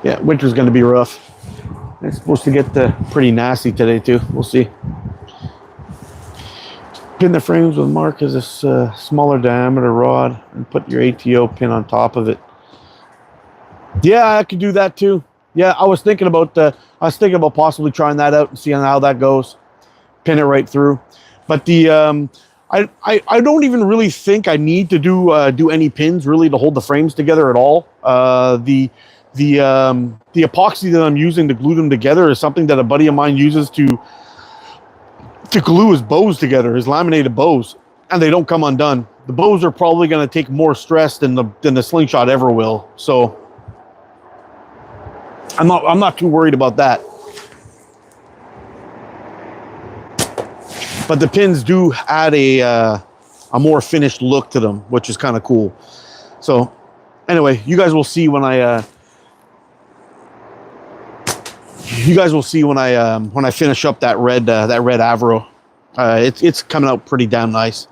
Speaker 1: yeah. Winter's going to be rough. It's supposed to get pretty nasty today too. We'll see. Pin the frames with mark as a smaller diameter rod, and put your ATO pin on top of it. Yeah, I could do that too. Yeah, I was thinking about possibly trying that out and seeing how that goes. Pin it right through. But I don't even really think I need to do any pins really to hold the frames together at all. The epoxy that I'm using to glue them together is something that a buddy of mine uses to glue his bows together, his laminated bows, and they don't come undone. The bows are probably going to take more stress than the Slingshot ever will. So I'm not too worried about that. But the pins do add a more finished look to them, which is kind of cool. So anyway, you guys will see when I finish up that red Avro. It's coming out pretty damn nice.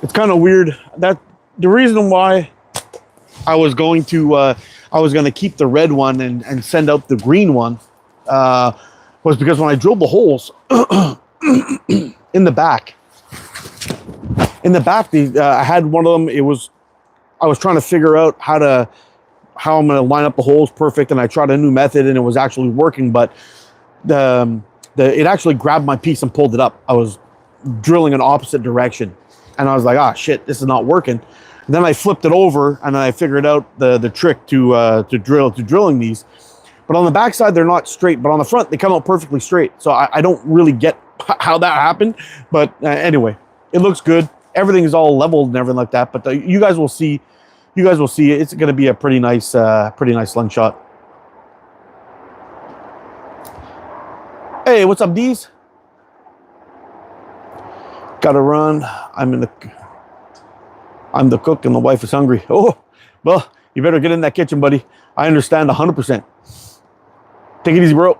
Speaker 1: It's kind of weird that the reason why I was going to keep the red one and send out the green one was because when I drilled the holes in the back, I had one of them. I was trying to figure out how I'm going to line up the holes perfect, and I tried a new method, and it was actually working. But it actually grabbed my piece and pulled it up. I was drilling an opposite direction, and I was like, "Ah, shit, this is not working." And then I flipped it over, and I figured out the trick to drilling these. But on the backside, they're not straight. But on the front, they come out perfectly straight. So I don't really get how that happened. But anyway, it looks good. Everything is all leveled and everything like that. But you guys will see. You guys will see. It's going to be a pretty nice slingshot. Hey, what's up, D's? Gotta run. I'm the cook and the wife is hungry. Oh, well, you better get in that kitchen, buddy. I understand 100%. Take it easy, bro.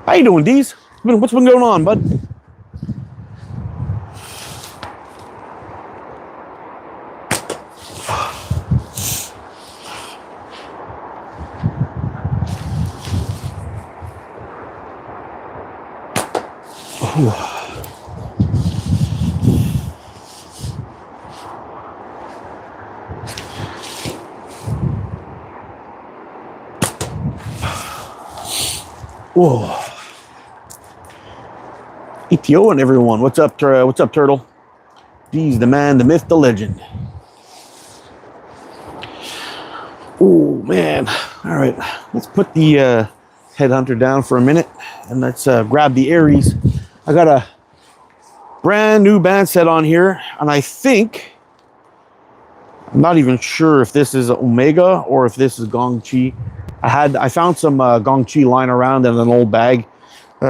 Speaker 1: How you doing, D's? What's been going on, bud? Whoa. ETO and everyone. What's up, Turtle? He's the man, the myth, the legend. Oh, man. All right. Let's put the headhunter down for a minute and let's grab the Aries. I got a brand new band set on here, and I think, I'm not even sure if this is Omega or if this is Gong Chi. I found some Gong Chi lying around in an old bag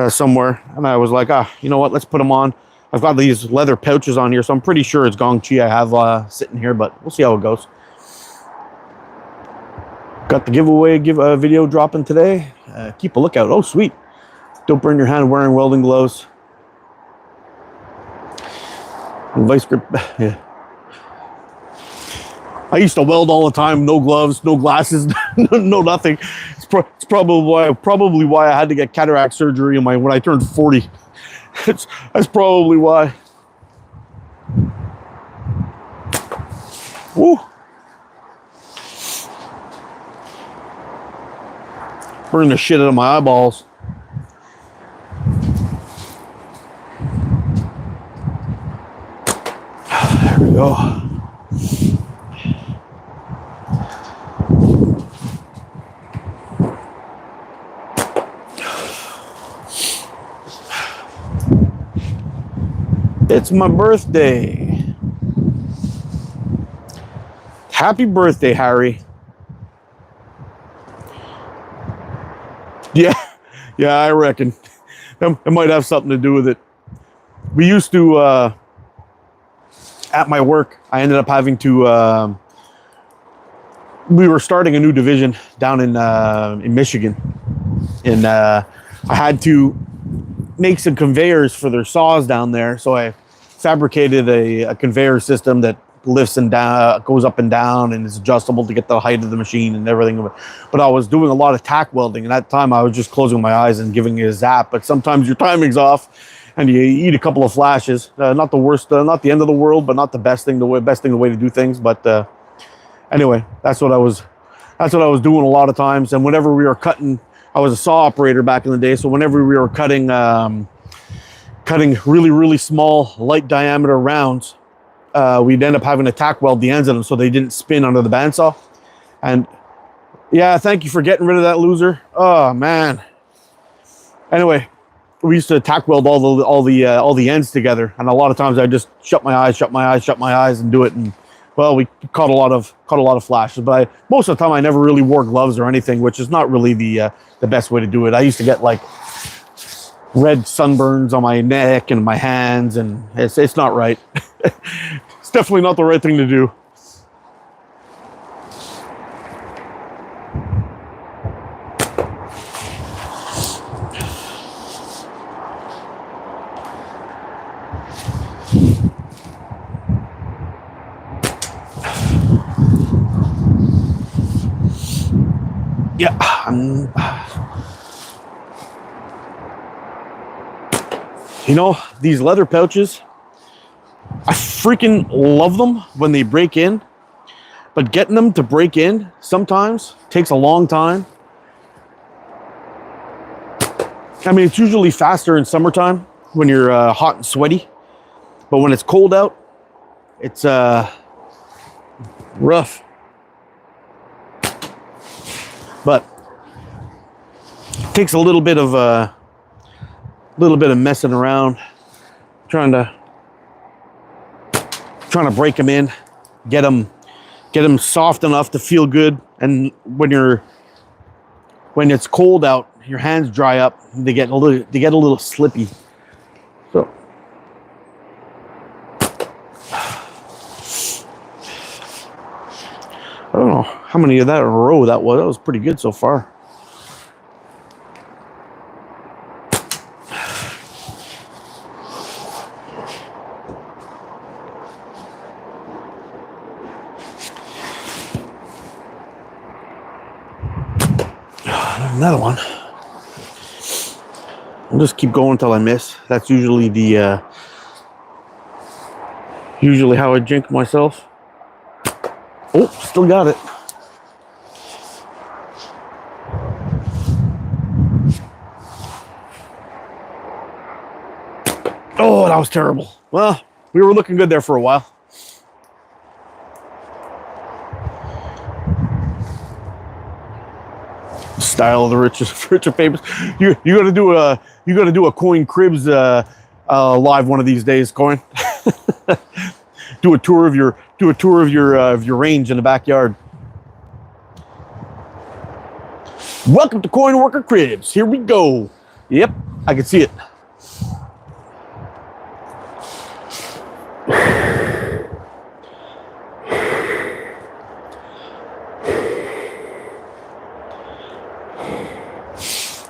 Speaker 1: somewhere, and I was like, you know what, let's put them on. I've got these leather pouches on here, so I'm pretty sure it's Gong Chi I have sitting here, but we'll see how it goes. Got the giveaway video dropping today. Keep a lookout. Oh, sweet. Don't burn your hand wearing welding gloves. Vice grip. Yeah. I used to weld all the time, no gloves, no glasses, no nothing. It's probably why I had to get cataract surgery when I turned 40. That's probably why. Woo. Burn the shit out of my eyeballs. There we go. It's my birthday. Happy birthday, Harry. Yeah, I reckon. It might have something to do with it. We used to, at my work, I ended up having to, we were starting a new division down in Michigan. And I had to make some conveyors for their saws down there. So I fabricated a conveyor system that lifts and down, goes up and down, and is adjustable to get the height of the machine and everything. But I was doing a lot of tack welding, and at the time I was just closing my eyes and giving it a zap. But sometimes your timing's off, and you eat a couple of flashes. Not the worst, not the end of the world, but not the best thing. The way to do things. But anyway, that's what I was doing a lot of times. And whenever we were cutting, I was a saw operator back in the day. So whenever we were cutting really, really small, light diameter rounds, we'd end up having to tack weld the ends of them so they didn't spin under the bandsaw. And yeah, thank you for getting rid of that loser. Oh man. Anyway, we used to tack weld all the ends together, and a lot of times I just shut my eyes and do it. And well, we caught a lot of flashes, but most of the time I never really wore gloves or anything, which is not really the best way to do it. I used to get like red sunburns on my neck and my hands, and it's not right. It's definitely not the right thing to do. Yeah, you know, these leather pouches, I freaking love them when they break in, but getting them to break in sometimes takes a long time. I mean, it's usually faster in summertime when you're hot and sweaty, but when it's cold out, it's rough. But it takes a little bit of messing around, trying to break them in, get them soft enough to feel good. And when it's cold out, your hands dry up. They get a little slippy. So I don't know how many of that in a row that was. That was pretty good so far. Another one. I'll just keep going until I miss. That's usually usually how I jinx myself. Oh, still got it. Oh, that was terrible. Well, we were looking good there for a while. Style of the Richard Papers. You got to do a coin cribs live one of these days, coin. do a tour of your range in the backyard. Welcome to Coin Worker Cribs. Here we go. Yep, I can see it.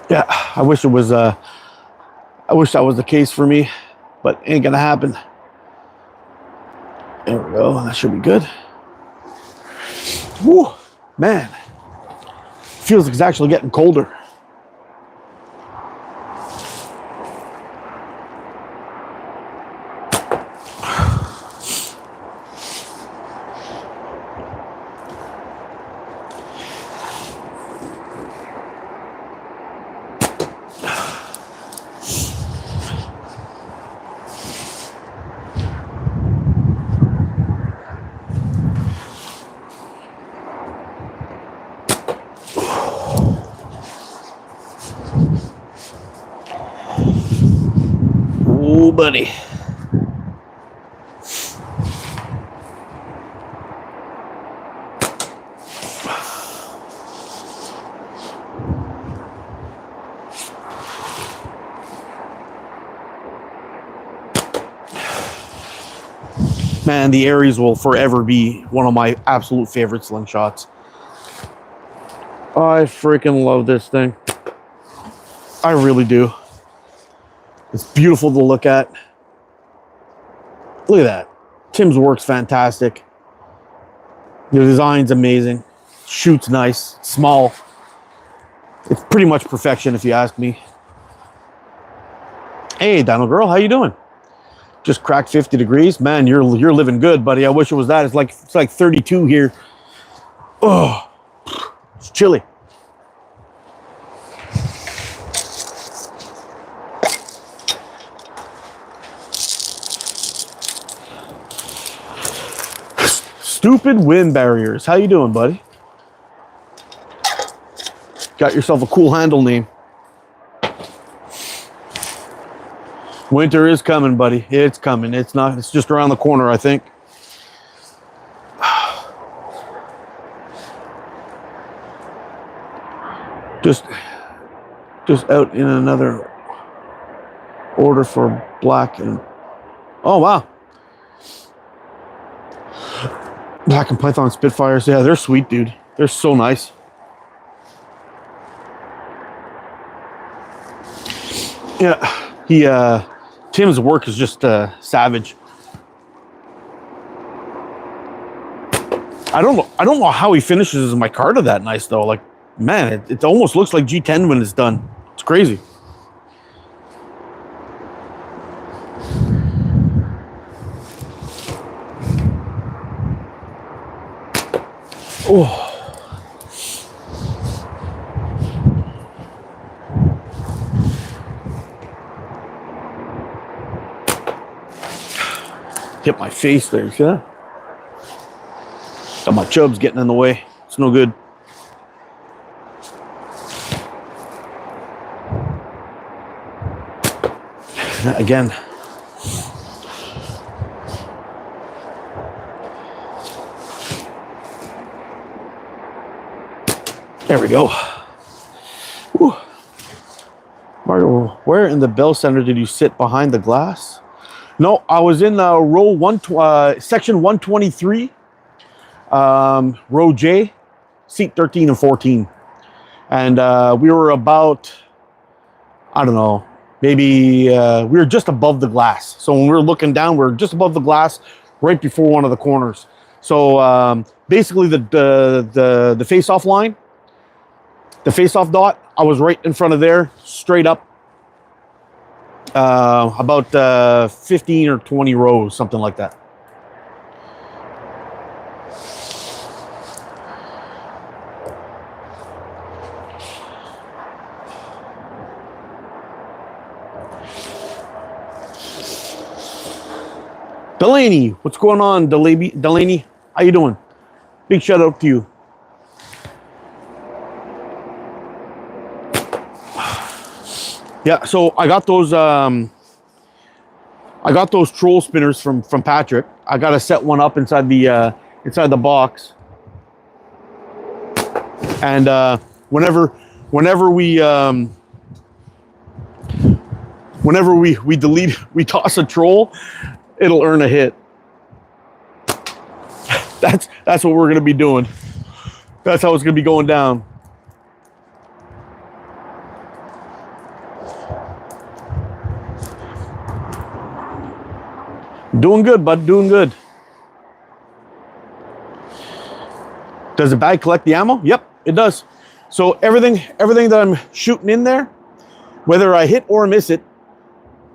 Speaker 1: Yeah, I wish that was the case for me, but ain't gonna happen. There we go. That should be good. Woo, man. Feels like it's actually getting colder. Oh, buddy. Man, the Aries will forever be one of my absolute favorite slingshots. I freaking love this thing. I really do. It's beautiful to look at. Look at that. Tim's work's fantastic. The design's amazing. Shoots nice. Small. It's pretty much perfection if you ask me. Hey, Dino Girl, how you doing? Just cracked 50 degrees. Man, you're living good, buddy. I wish it was that. It's like 32 here. Oh, it's chilly. Stupid wind barriers. How you doing, buddy? Got yourself a cool handle name. Winter is coming, buddy. It's coming. It's just around the corner, I think. Just out in another order for black and... Oh, wow. Black and Python Spitfires. Yeah, they're sweet, dude. They're so nice. Yeah, Tim's work is just savage. I don't know how he finishes my Micarta that nice though. Like, man, it almost looks like G10 when it's done. It's crazy. Oh. Hit my face there, see that? Got my chubs getting in the way. It's no good. Again. There we go. Whew. Mario, where in the bell center did you sit behind the glass? No, I was in section 123, row J, seat 13 and 14. And we were about, I don't know, maybe we were just above the glass. So when we were looking down, we were just above the glass, right before one of the corners. So basically the face-off line, the face-off dot, I was right in front of there, straight up, about 15 or 20 rows, something like that. Delaney, what's going on, Delaney? How you doing? Big shout out to you. Yeah, so I got those troll spinners from Patrick. I got to set one up inside the box. And whenever we toss a troll, it'll earn a hit. That's what we're going to be doing. That's how it's going to be going down. Doing good, bud. Doing good. Does the bag collect the ammo? Yep, it does. So everything that I'm shooting in there, whether I hit or miss it,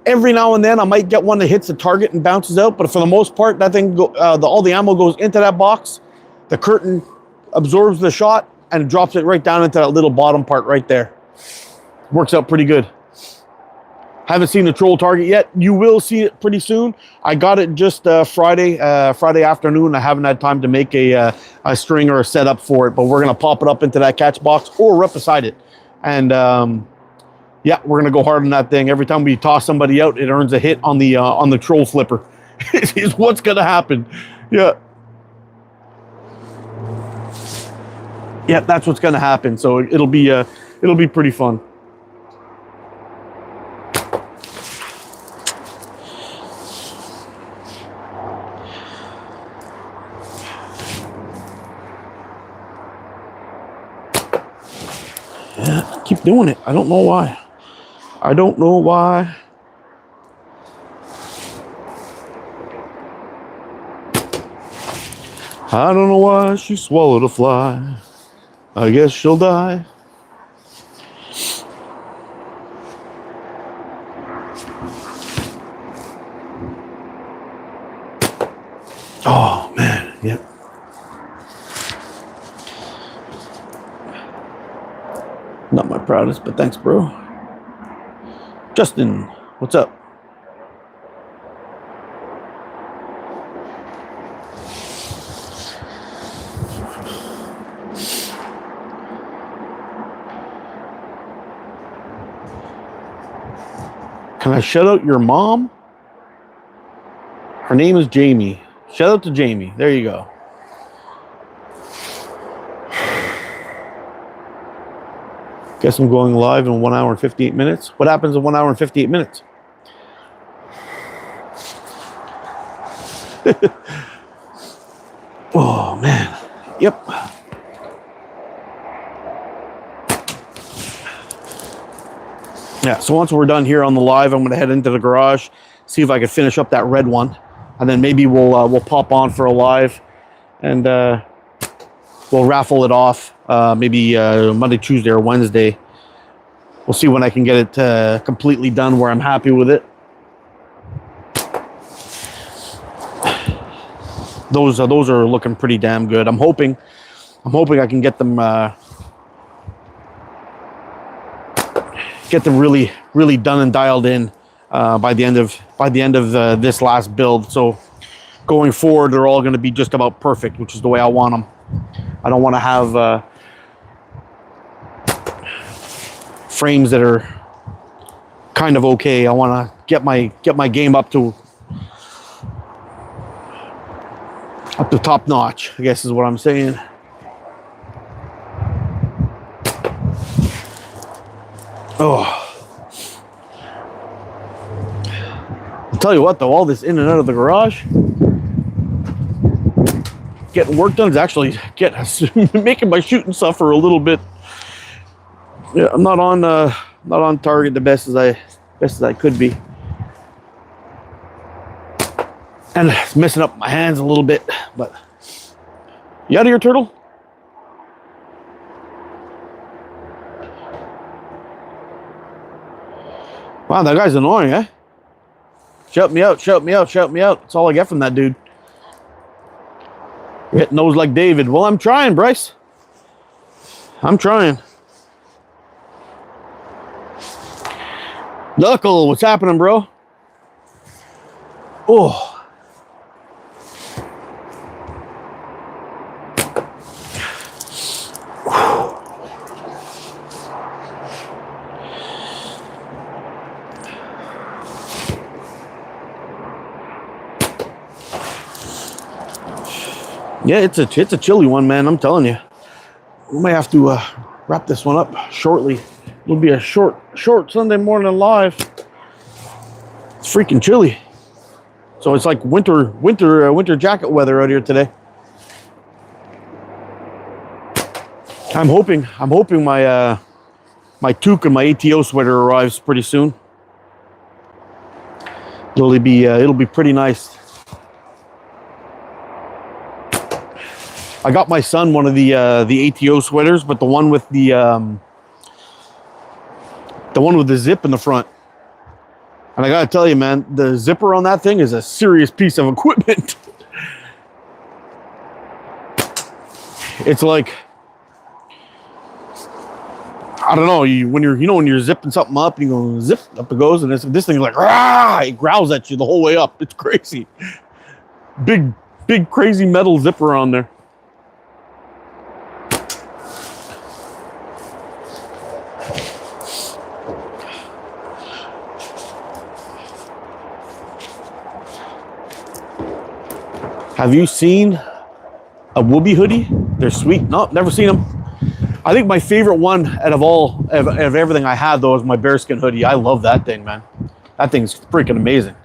Speaker 1: every now and then I might get one that hits the target and bounces out. But for the most part, that thing all the ammo goes into that box. The curtain absorbs the shot and drops it right down into that little bottom part right there. Works out pretty good. Haven't seen the troll target yet. You will see it pretty soon. I got it just Friday afternoon. I haven't had time to make a string or a setup for it, but we're gonna pop it up into that catch box or right beside it. And yeah, we're gonna go hard on that thing. Every time we toss somebody out, it earns a hit on the troll flipper. Is what's gonna happen. Yeah. Yeah, that's what's gonna happen. So it'll be pretty fun. Yeah, keep doing it. I don't know why. I don't know why. I don't know why she swallowed a fly. I guess she'll die. Oh, man. Yep. Not my proudest, but thanks, bro. Justin, what's up? Can I shout out your mom? Her name is Jamie. Shout out to Jamie. There you go. Guess I'm going live in 1 hour and 58 minutes. What happens in 1 hour and 58 minutes? Oh, man. Yep. Yeah, so once we're done here on the live, I'm going to head into the garage, see if I can finish up that red one, and then maybe we'll pop on for a live, and we'll raffle it off maybe Monday, Tuesday, or Wednesday. We'll see when I can get it completely done where I'm happy with it. Those are looking pretty damn good. I'm hoping I can get them really, really done and dialed in by the end of this last build. So going forward, they're all going to be just about perfect, which is the way I want them. I don't want to have frames that are kind of okay. I want to get my game up to top notch, I guess is what I'm saying. Oh, I'll tell you what though, all this in and out of the garage, getting work done is actually making my shooting suffer a little bit. Yeah, I'm not on target the best as I could be, and it's messing up my hands a little bit. But you out of here, turtle? Wow, that guy's annoying, eh? Shout me out, shout me out, shout me out. That's all I get from that dude. You're hitting those like David. Well, I'm trying, Bryce. I'm trying. Knuckle, what's happening, bro? Oh. Yeah, it's a chilly one, man. I'm telling you. We might have to wrap this one up shortly. It'll be a short Sunday morning live. It's freaking chilly. So it's like winter jacket weather out here today. I'm hoping my my toque and my ATO sweater arrives pretty soon. It'll be pretty nice. I got my son one of the ATO sweaters, but the one with the zip in the front. And I gotta tell you, man, the zipper on that thing is a serious piece of equipment. It's like, I don't know, when you're zipping something up, you go zip, up it goes, and this thing's like, rah, it growls at you the whole way up. It's crazy. Big crazy metal zipper on there. Have you seen a Whoopee hoodie? They're sweet. No, never seen them. I think my favorite one out of everything I had though is my bearskin hoodie. I love that thing, man. That thing's freaking amazing.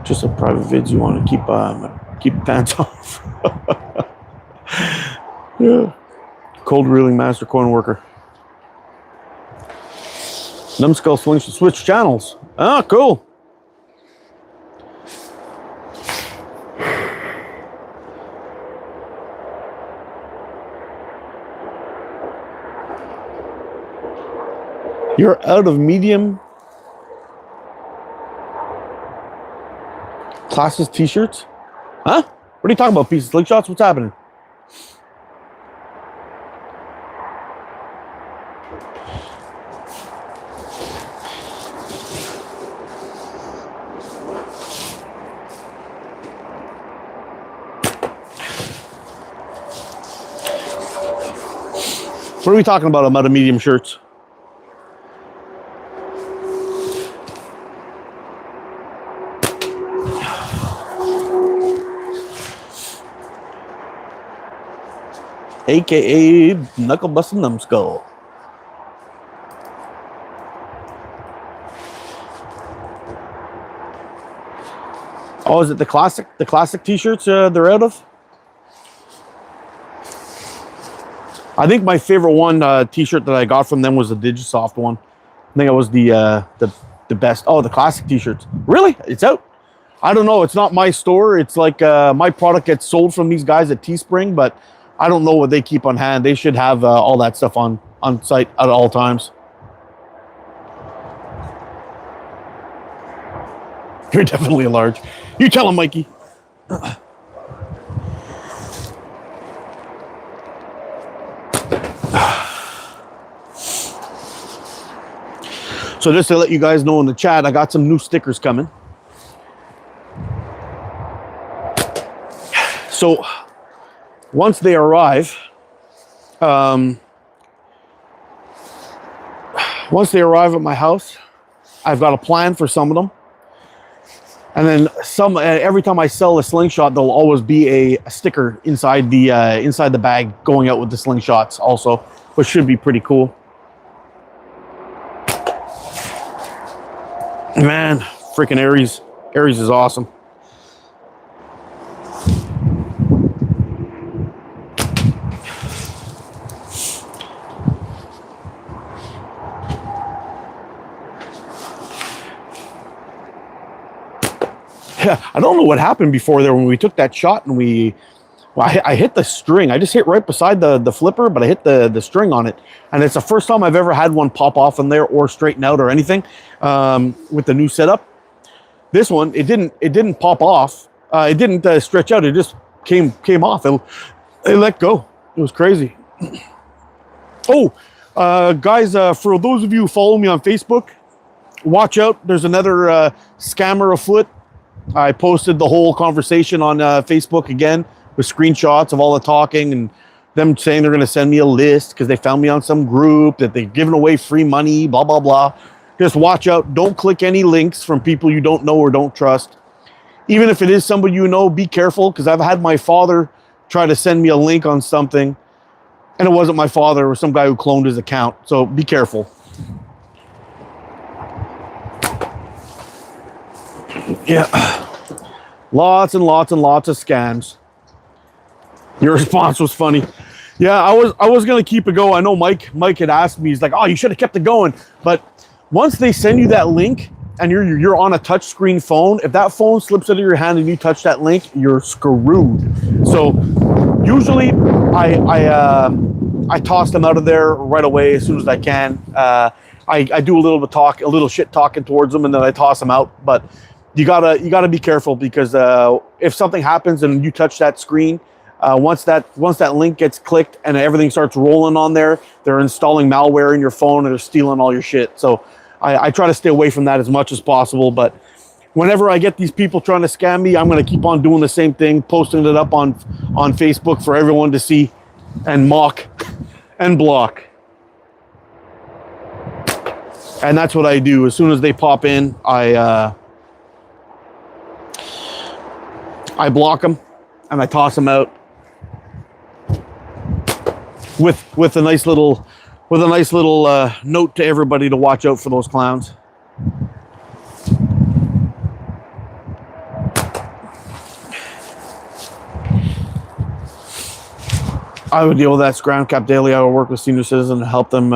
Speaker 1: Just a private vids. You want to keep pants off. Yeah. Cold reeling master corn worker. Numbskull Slingshot switch channels. Ah, cool. You're out of medium classes t-shirts? Huh? What are you talking about, pieces? Slingshots? What's happening? What are we talking about a medium shirts? AKA Knuckle Bustin' Numbskull. Oh, is it the classic t-shirts they're out of? I think my favorite one t-shirt that I got from them was the Digisoft one. I think it was the best. Oh, the classic t-shirts. Really? It's out? I don't know. It's not my store. It's like my product gets sold from these guys at Teespring, but I don't know what they keep on hand. They should have all that stuff on site at all times. You're definitely a large. You tell him, Mikey. So just to let you guys know in the chat, I got some new stickers coming. So once they arrive, Once they arrive at my house, I've got a plan for some of them. And then every time I sell a Slingshot, there'll always be a sticker inside the bag going out with the Slingshots also, which should be pretty cool. Man, freaking Aries. Aries is awesome. Yeah, I don't know what happened before there when we took that shot and I hit the string. I just hit right beside the flipper, but I hit the string on it. And it's the first time I've ever had one pop off in there or straighten out or anything with the new setup. This one, it didn't pop off. It didn't stretch out. It just came off. It let go. It was crazy. Oh, guys, for those of you who follow me on Facebook, watch out. There's another scammer afoot. I posted the whole conversation on Facebook again with screenshots of all the talking and them saying they're going to send me a list because they found me on some group that they're giving away free money, blah, blah, blah. Just watch out. Don't click any links from people you don't know or don't trust. Even if it is somebody you know, be careful, because I've had my father try to send me a link on something and it wasn't my father. It was some guy who cloned his account. So be careful. Yeah. Lots and lots and lots of scams. Your response was funny. Yeah, I was gonna keep it going. I know Mike had asked me, he's like, oh, you should have kept it going. But once they send you that link and you're on a touch screen phone, if that phone slips out of your hand and you touch that link, you're screwed. So usually I toss them out of there right away as soon as I can. I do a little shit talking towards them, and then I toss them out. But you gotta be careful, because if something happens and you touch that screen, once that link gets clicked and everything starts rolling on there, they're installing malware in your phone and they're stealing all your shit. So I try to stay away from that as much as possible. But whenever I get these people trying to scam me, I'm going to keep on doing the same thing, posting it up on Facebook for everyone to see and mock and block. And that's what I do. As soon as they pop in, I block them and I toss them out with a nice little note to everybody to watch out for those clowns. I would deal with that scrounge cap daily. I would work with senior citizens and help them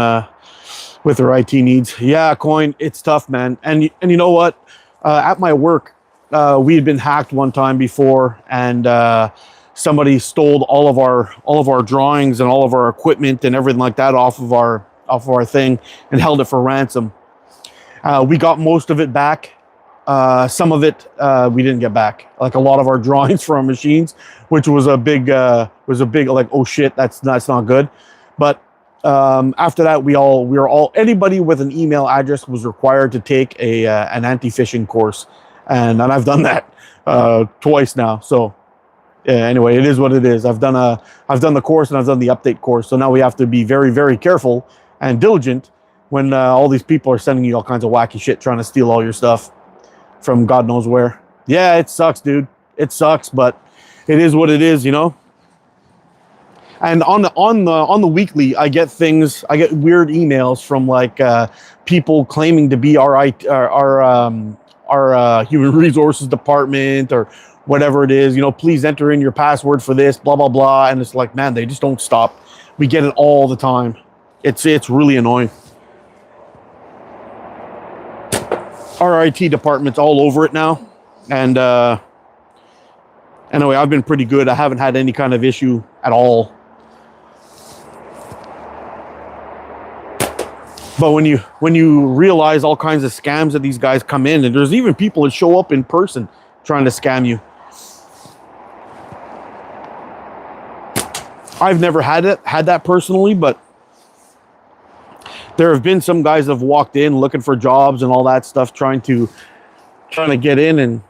Speaker 1: with their IT needs. Yeah, Coin, it's tough, man. And you know what? At my work, we had been hacked one time before, and somebody stole all of our drawings and all of our equipment and everything like that off of our thing and held it for ransom. We got most of it back. Some of it we didn't get back, like a lot of our drawings for our machines, which was a big like, oh shit, that's not good. But after that, anybody with an email address was required to take an anti-phishing course, and I've done that twice now. So anyway, it is what it is. I've done the course and I've done the update course. So now we have to be very, very careful and diligent when all these people are sending you all kinds of wacky shit, trying to steal all your stuff from God knows where. Yeah, it sucks, dude. It sucks, but it is what it is, you know. And on the weekly, I get weird emails from like people claiming to be our human resources department or whatever it is. You know, please enter in your password for this, blah blah blah. And it's like, man, they just don't stop. We get it all the time. It's really annoying. Our IT department's all over it now, and anyway, I've been pretty good. I haven't had any kind of issue at all. But when you realize all kinds of scams that these guys come in, and there's even people that show up in person trying to scam you. I've never had that personally, but there have been some guys that have walked in looking for jobs and all that stuff, trying to get in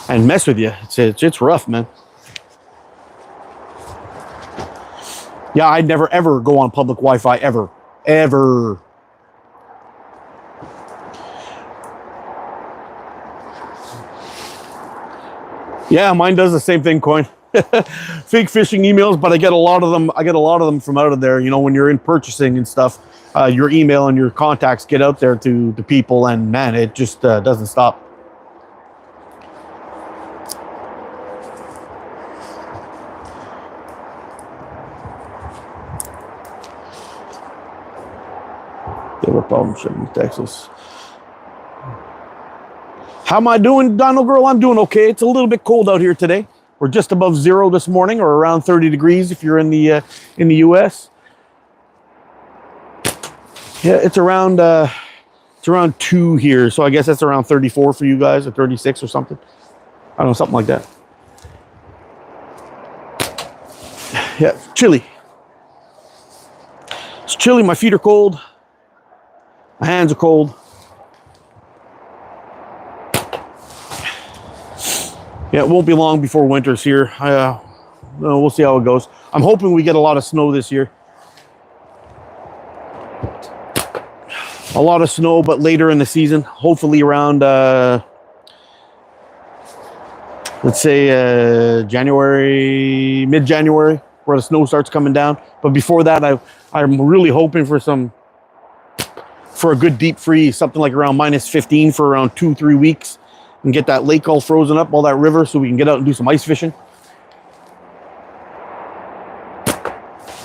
Speaker 1: and mess with you. It's rough, man. Yeah, I'd never ever go on public Wi-Fi ever. ever. Yeah, mine does the same thing, Coin. Fake phishing emails, but I get a lot of them. I get a lot of them from out of there. You know, when you're in purchasing and stuff, your email and your contacts get out there to the people, and man, it just doesn't stop. They were problem shipping to Texas. How am I doing, Dino Girl? I'm doing okay. It's a little bit cold out here today. We're just above 0 this morning, or around 30 degrees if you're in the US. Yeah, it's around 2 here, so I guess that's around 34 for you guys, or 36 or something. I don't know, something like that. Yeah, it's chilly. It's chilly. My feet are cold. My hands are cold. Yeah, it won't be long before winter's here. We'll see how it goes. I'm hoping we get a lot of snow this year. A lot of snow, but later in the season. Hopefully around, let's say January, mid-January, where the snow starts coming down. But before that, I'm really hoping for a good deep freeze, something like around -15 for around 2-3 weeks. And get that lake all frozen up, all that river, so we can get out and do some ice fishing.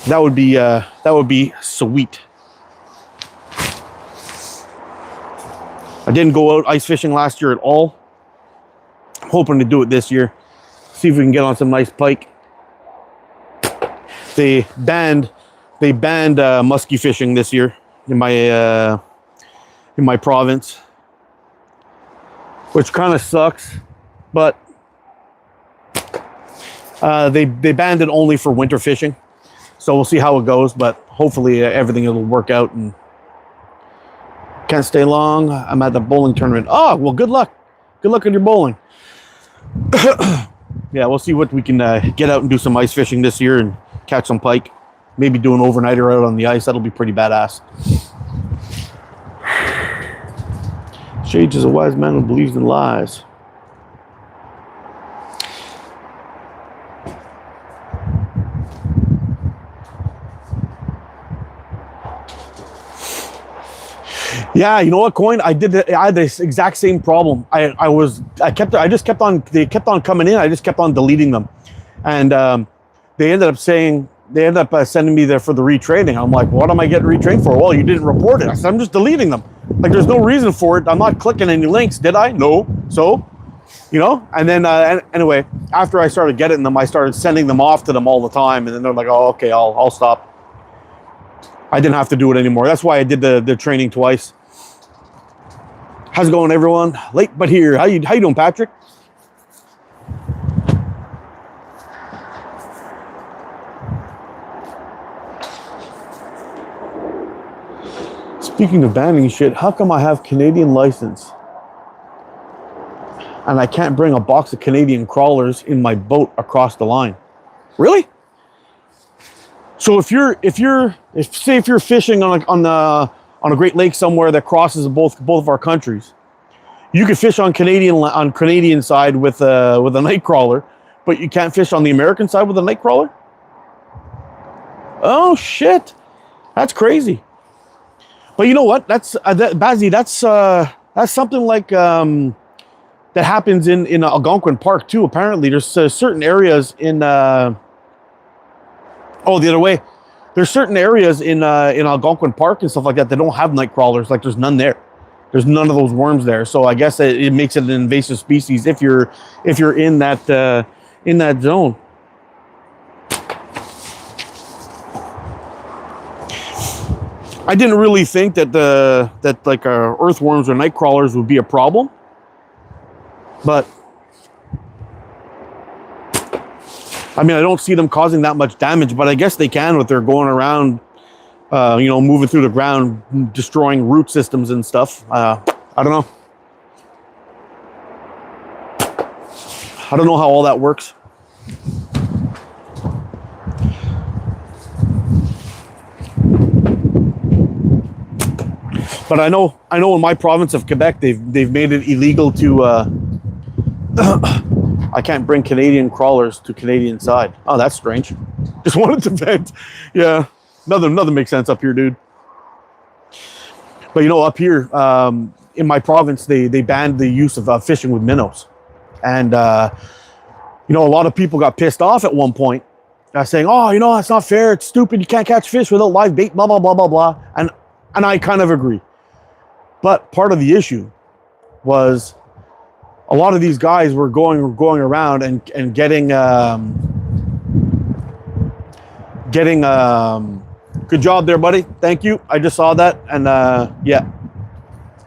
Speaker 1: That would be sweet. I didn't go out ice fishing last year at all. I'm hoping to do it this year. See if we can get on some nice pike. They banned muskie fishing this year in my province, which kind of sucks, but they banned it only for winter fishing. So we'll see how it goes, but hopefully everything will work out. And can't stay long. I'm at the bowling tournament. Oh, well, good luck. Good luck on your bowling. Yeah, we'll see what we can get out and do some ice fishing this year and catch some pike. Maybe do an overnighter out on the ice. That'll be pretty badass. Sage is a wise man who believes in lies. Yeah, you know what, Coin? I had this exact same problem. They kept on coming in. I just kept on deleting them, and they ended up sending me there for the retraining. I'm like, what am I getting retrained for? Well, you didn't report it. I said, I'm just deleting them. Like, there's no reason for it. I'm not clicking any links, did I? No. So, you know. And then anyway, after I started getting them, I started sending them off to them all the time, and then they're like, oh, okay, I'll stop. I didn't have to do it anymore. That's why I did the training twice. How's it going, everyone? Late but here. How you doing, Patrick? Speaking of banning shit, how come I have Canadian license and I can't bring a box of Canadian crawlers in my boat across the line? Really? So if you're fishing on a Great Lake somewhere that crosses both of our countries, you can fish on Canadian side with a night crawler, but you can't fish on the American side with a night crawler? Oh shit, that's crazy. But you know what? That's Bazzy. That's something like that happens in Algonquin Park too. Apparently, there's certain areas in the other way. There's certain areas in Algonquin Park and stuff like that don't have night crawlers. Like, there's none there. There's none of those worms there. So I guess it makes it an invasive species if you're in that zone. I didn't really think that earthworms or night crawlers would be a problem, but I mean, I don't see them causing that much damage, but I guess they can if they're going around, moving through the ground, destroying root systems and stuff. I don't know. I don't know how all that works. But I know in my province of Quebec, they've made it illegal to. I can't bring Canadian crawlers to Canadian side. Oh, that's strange. Just wanted to vent. Yeah, nothing makes sense up here, dude. But you know, up here in my province, they banned the use of fishing with minnows, and you know, a lot of people got pissed off at one point, saying, "Oh, you know, that's not fair. It's stupid. You can't catch fish without live bait." Blah blah blah blah blah. And I kind of agree. But part of the issue was a lot of these guys were going around and getting good job there, buddy. Thank you. I just saw that, and yeah.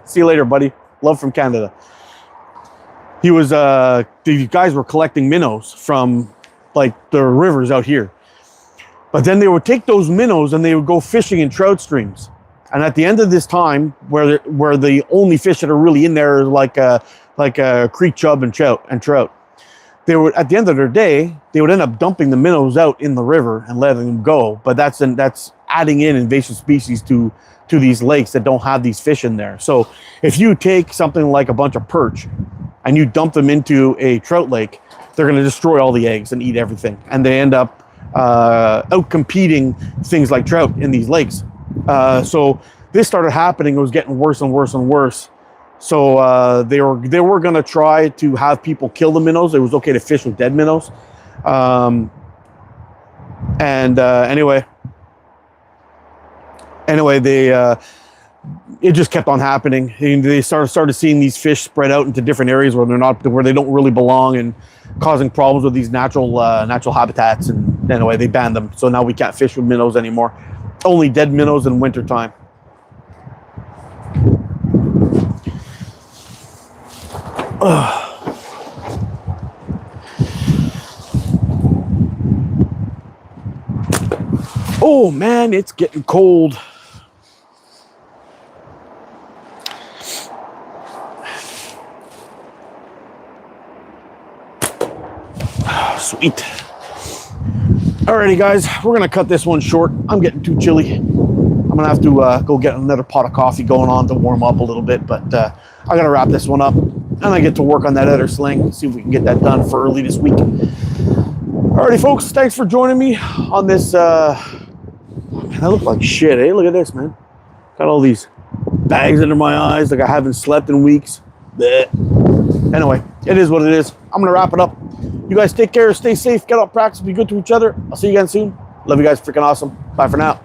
Speaker 1: See you later, buddy. Love from Canada. He was these guys were collecting minnows from like the rivers out here. But then they would take those minnows and they would go fishing in trout streams. And at the end of this time, where the only fish that are really in there is like a creek chub and trout, they would, at the end of their day, they would end up dumping the minnows out in the river and letting them go. But that's adding in invasive species to these lakes that don't have these fish in there. So if you take something like a bunch of perch and you dump them into a trout lake, they're going to destroy all the eggs and eat everything. And they end up out-competing things like trout in these lakes. So this started happening. It was getting worse and worse and worse. So they were going to try to have people kill the minnows. It was okay to fish with dead minnows. Anyway, it just kept on happening. And they started seeing these fish spread out into different areas where they don't really belong, and causing problems with these natural habitats. And anyway, they banned them. So now we can't fish with minnows anymore. Only dead minnows in wintertime. Oh man, it's getting cold. Sweet. Alrighty, guys, we're gonna cut this one short. I'm getting too chilly. I'm gonna have to go get another pot of coffee going on to warm up a little bit, but I gotta wrap this one up, and I get to work on that other sling, see if we can get that done for early this week. Alrighty, folks, thanks for joining me on this. Man, I look like shit, eh? Look at this, man. Got all these bags under my eyes, like I haven't slept in weeks. Blech. Anyway, it is what it is. I'm gonna wrap it up. You guys take care, stay safe, get out, practice, be good to each other. I'll see you again soon. Love you guys, freaking awesome. Bye for now.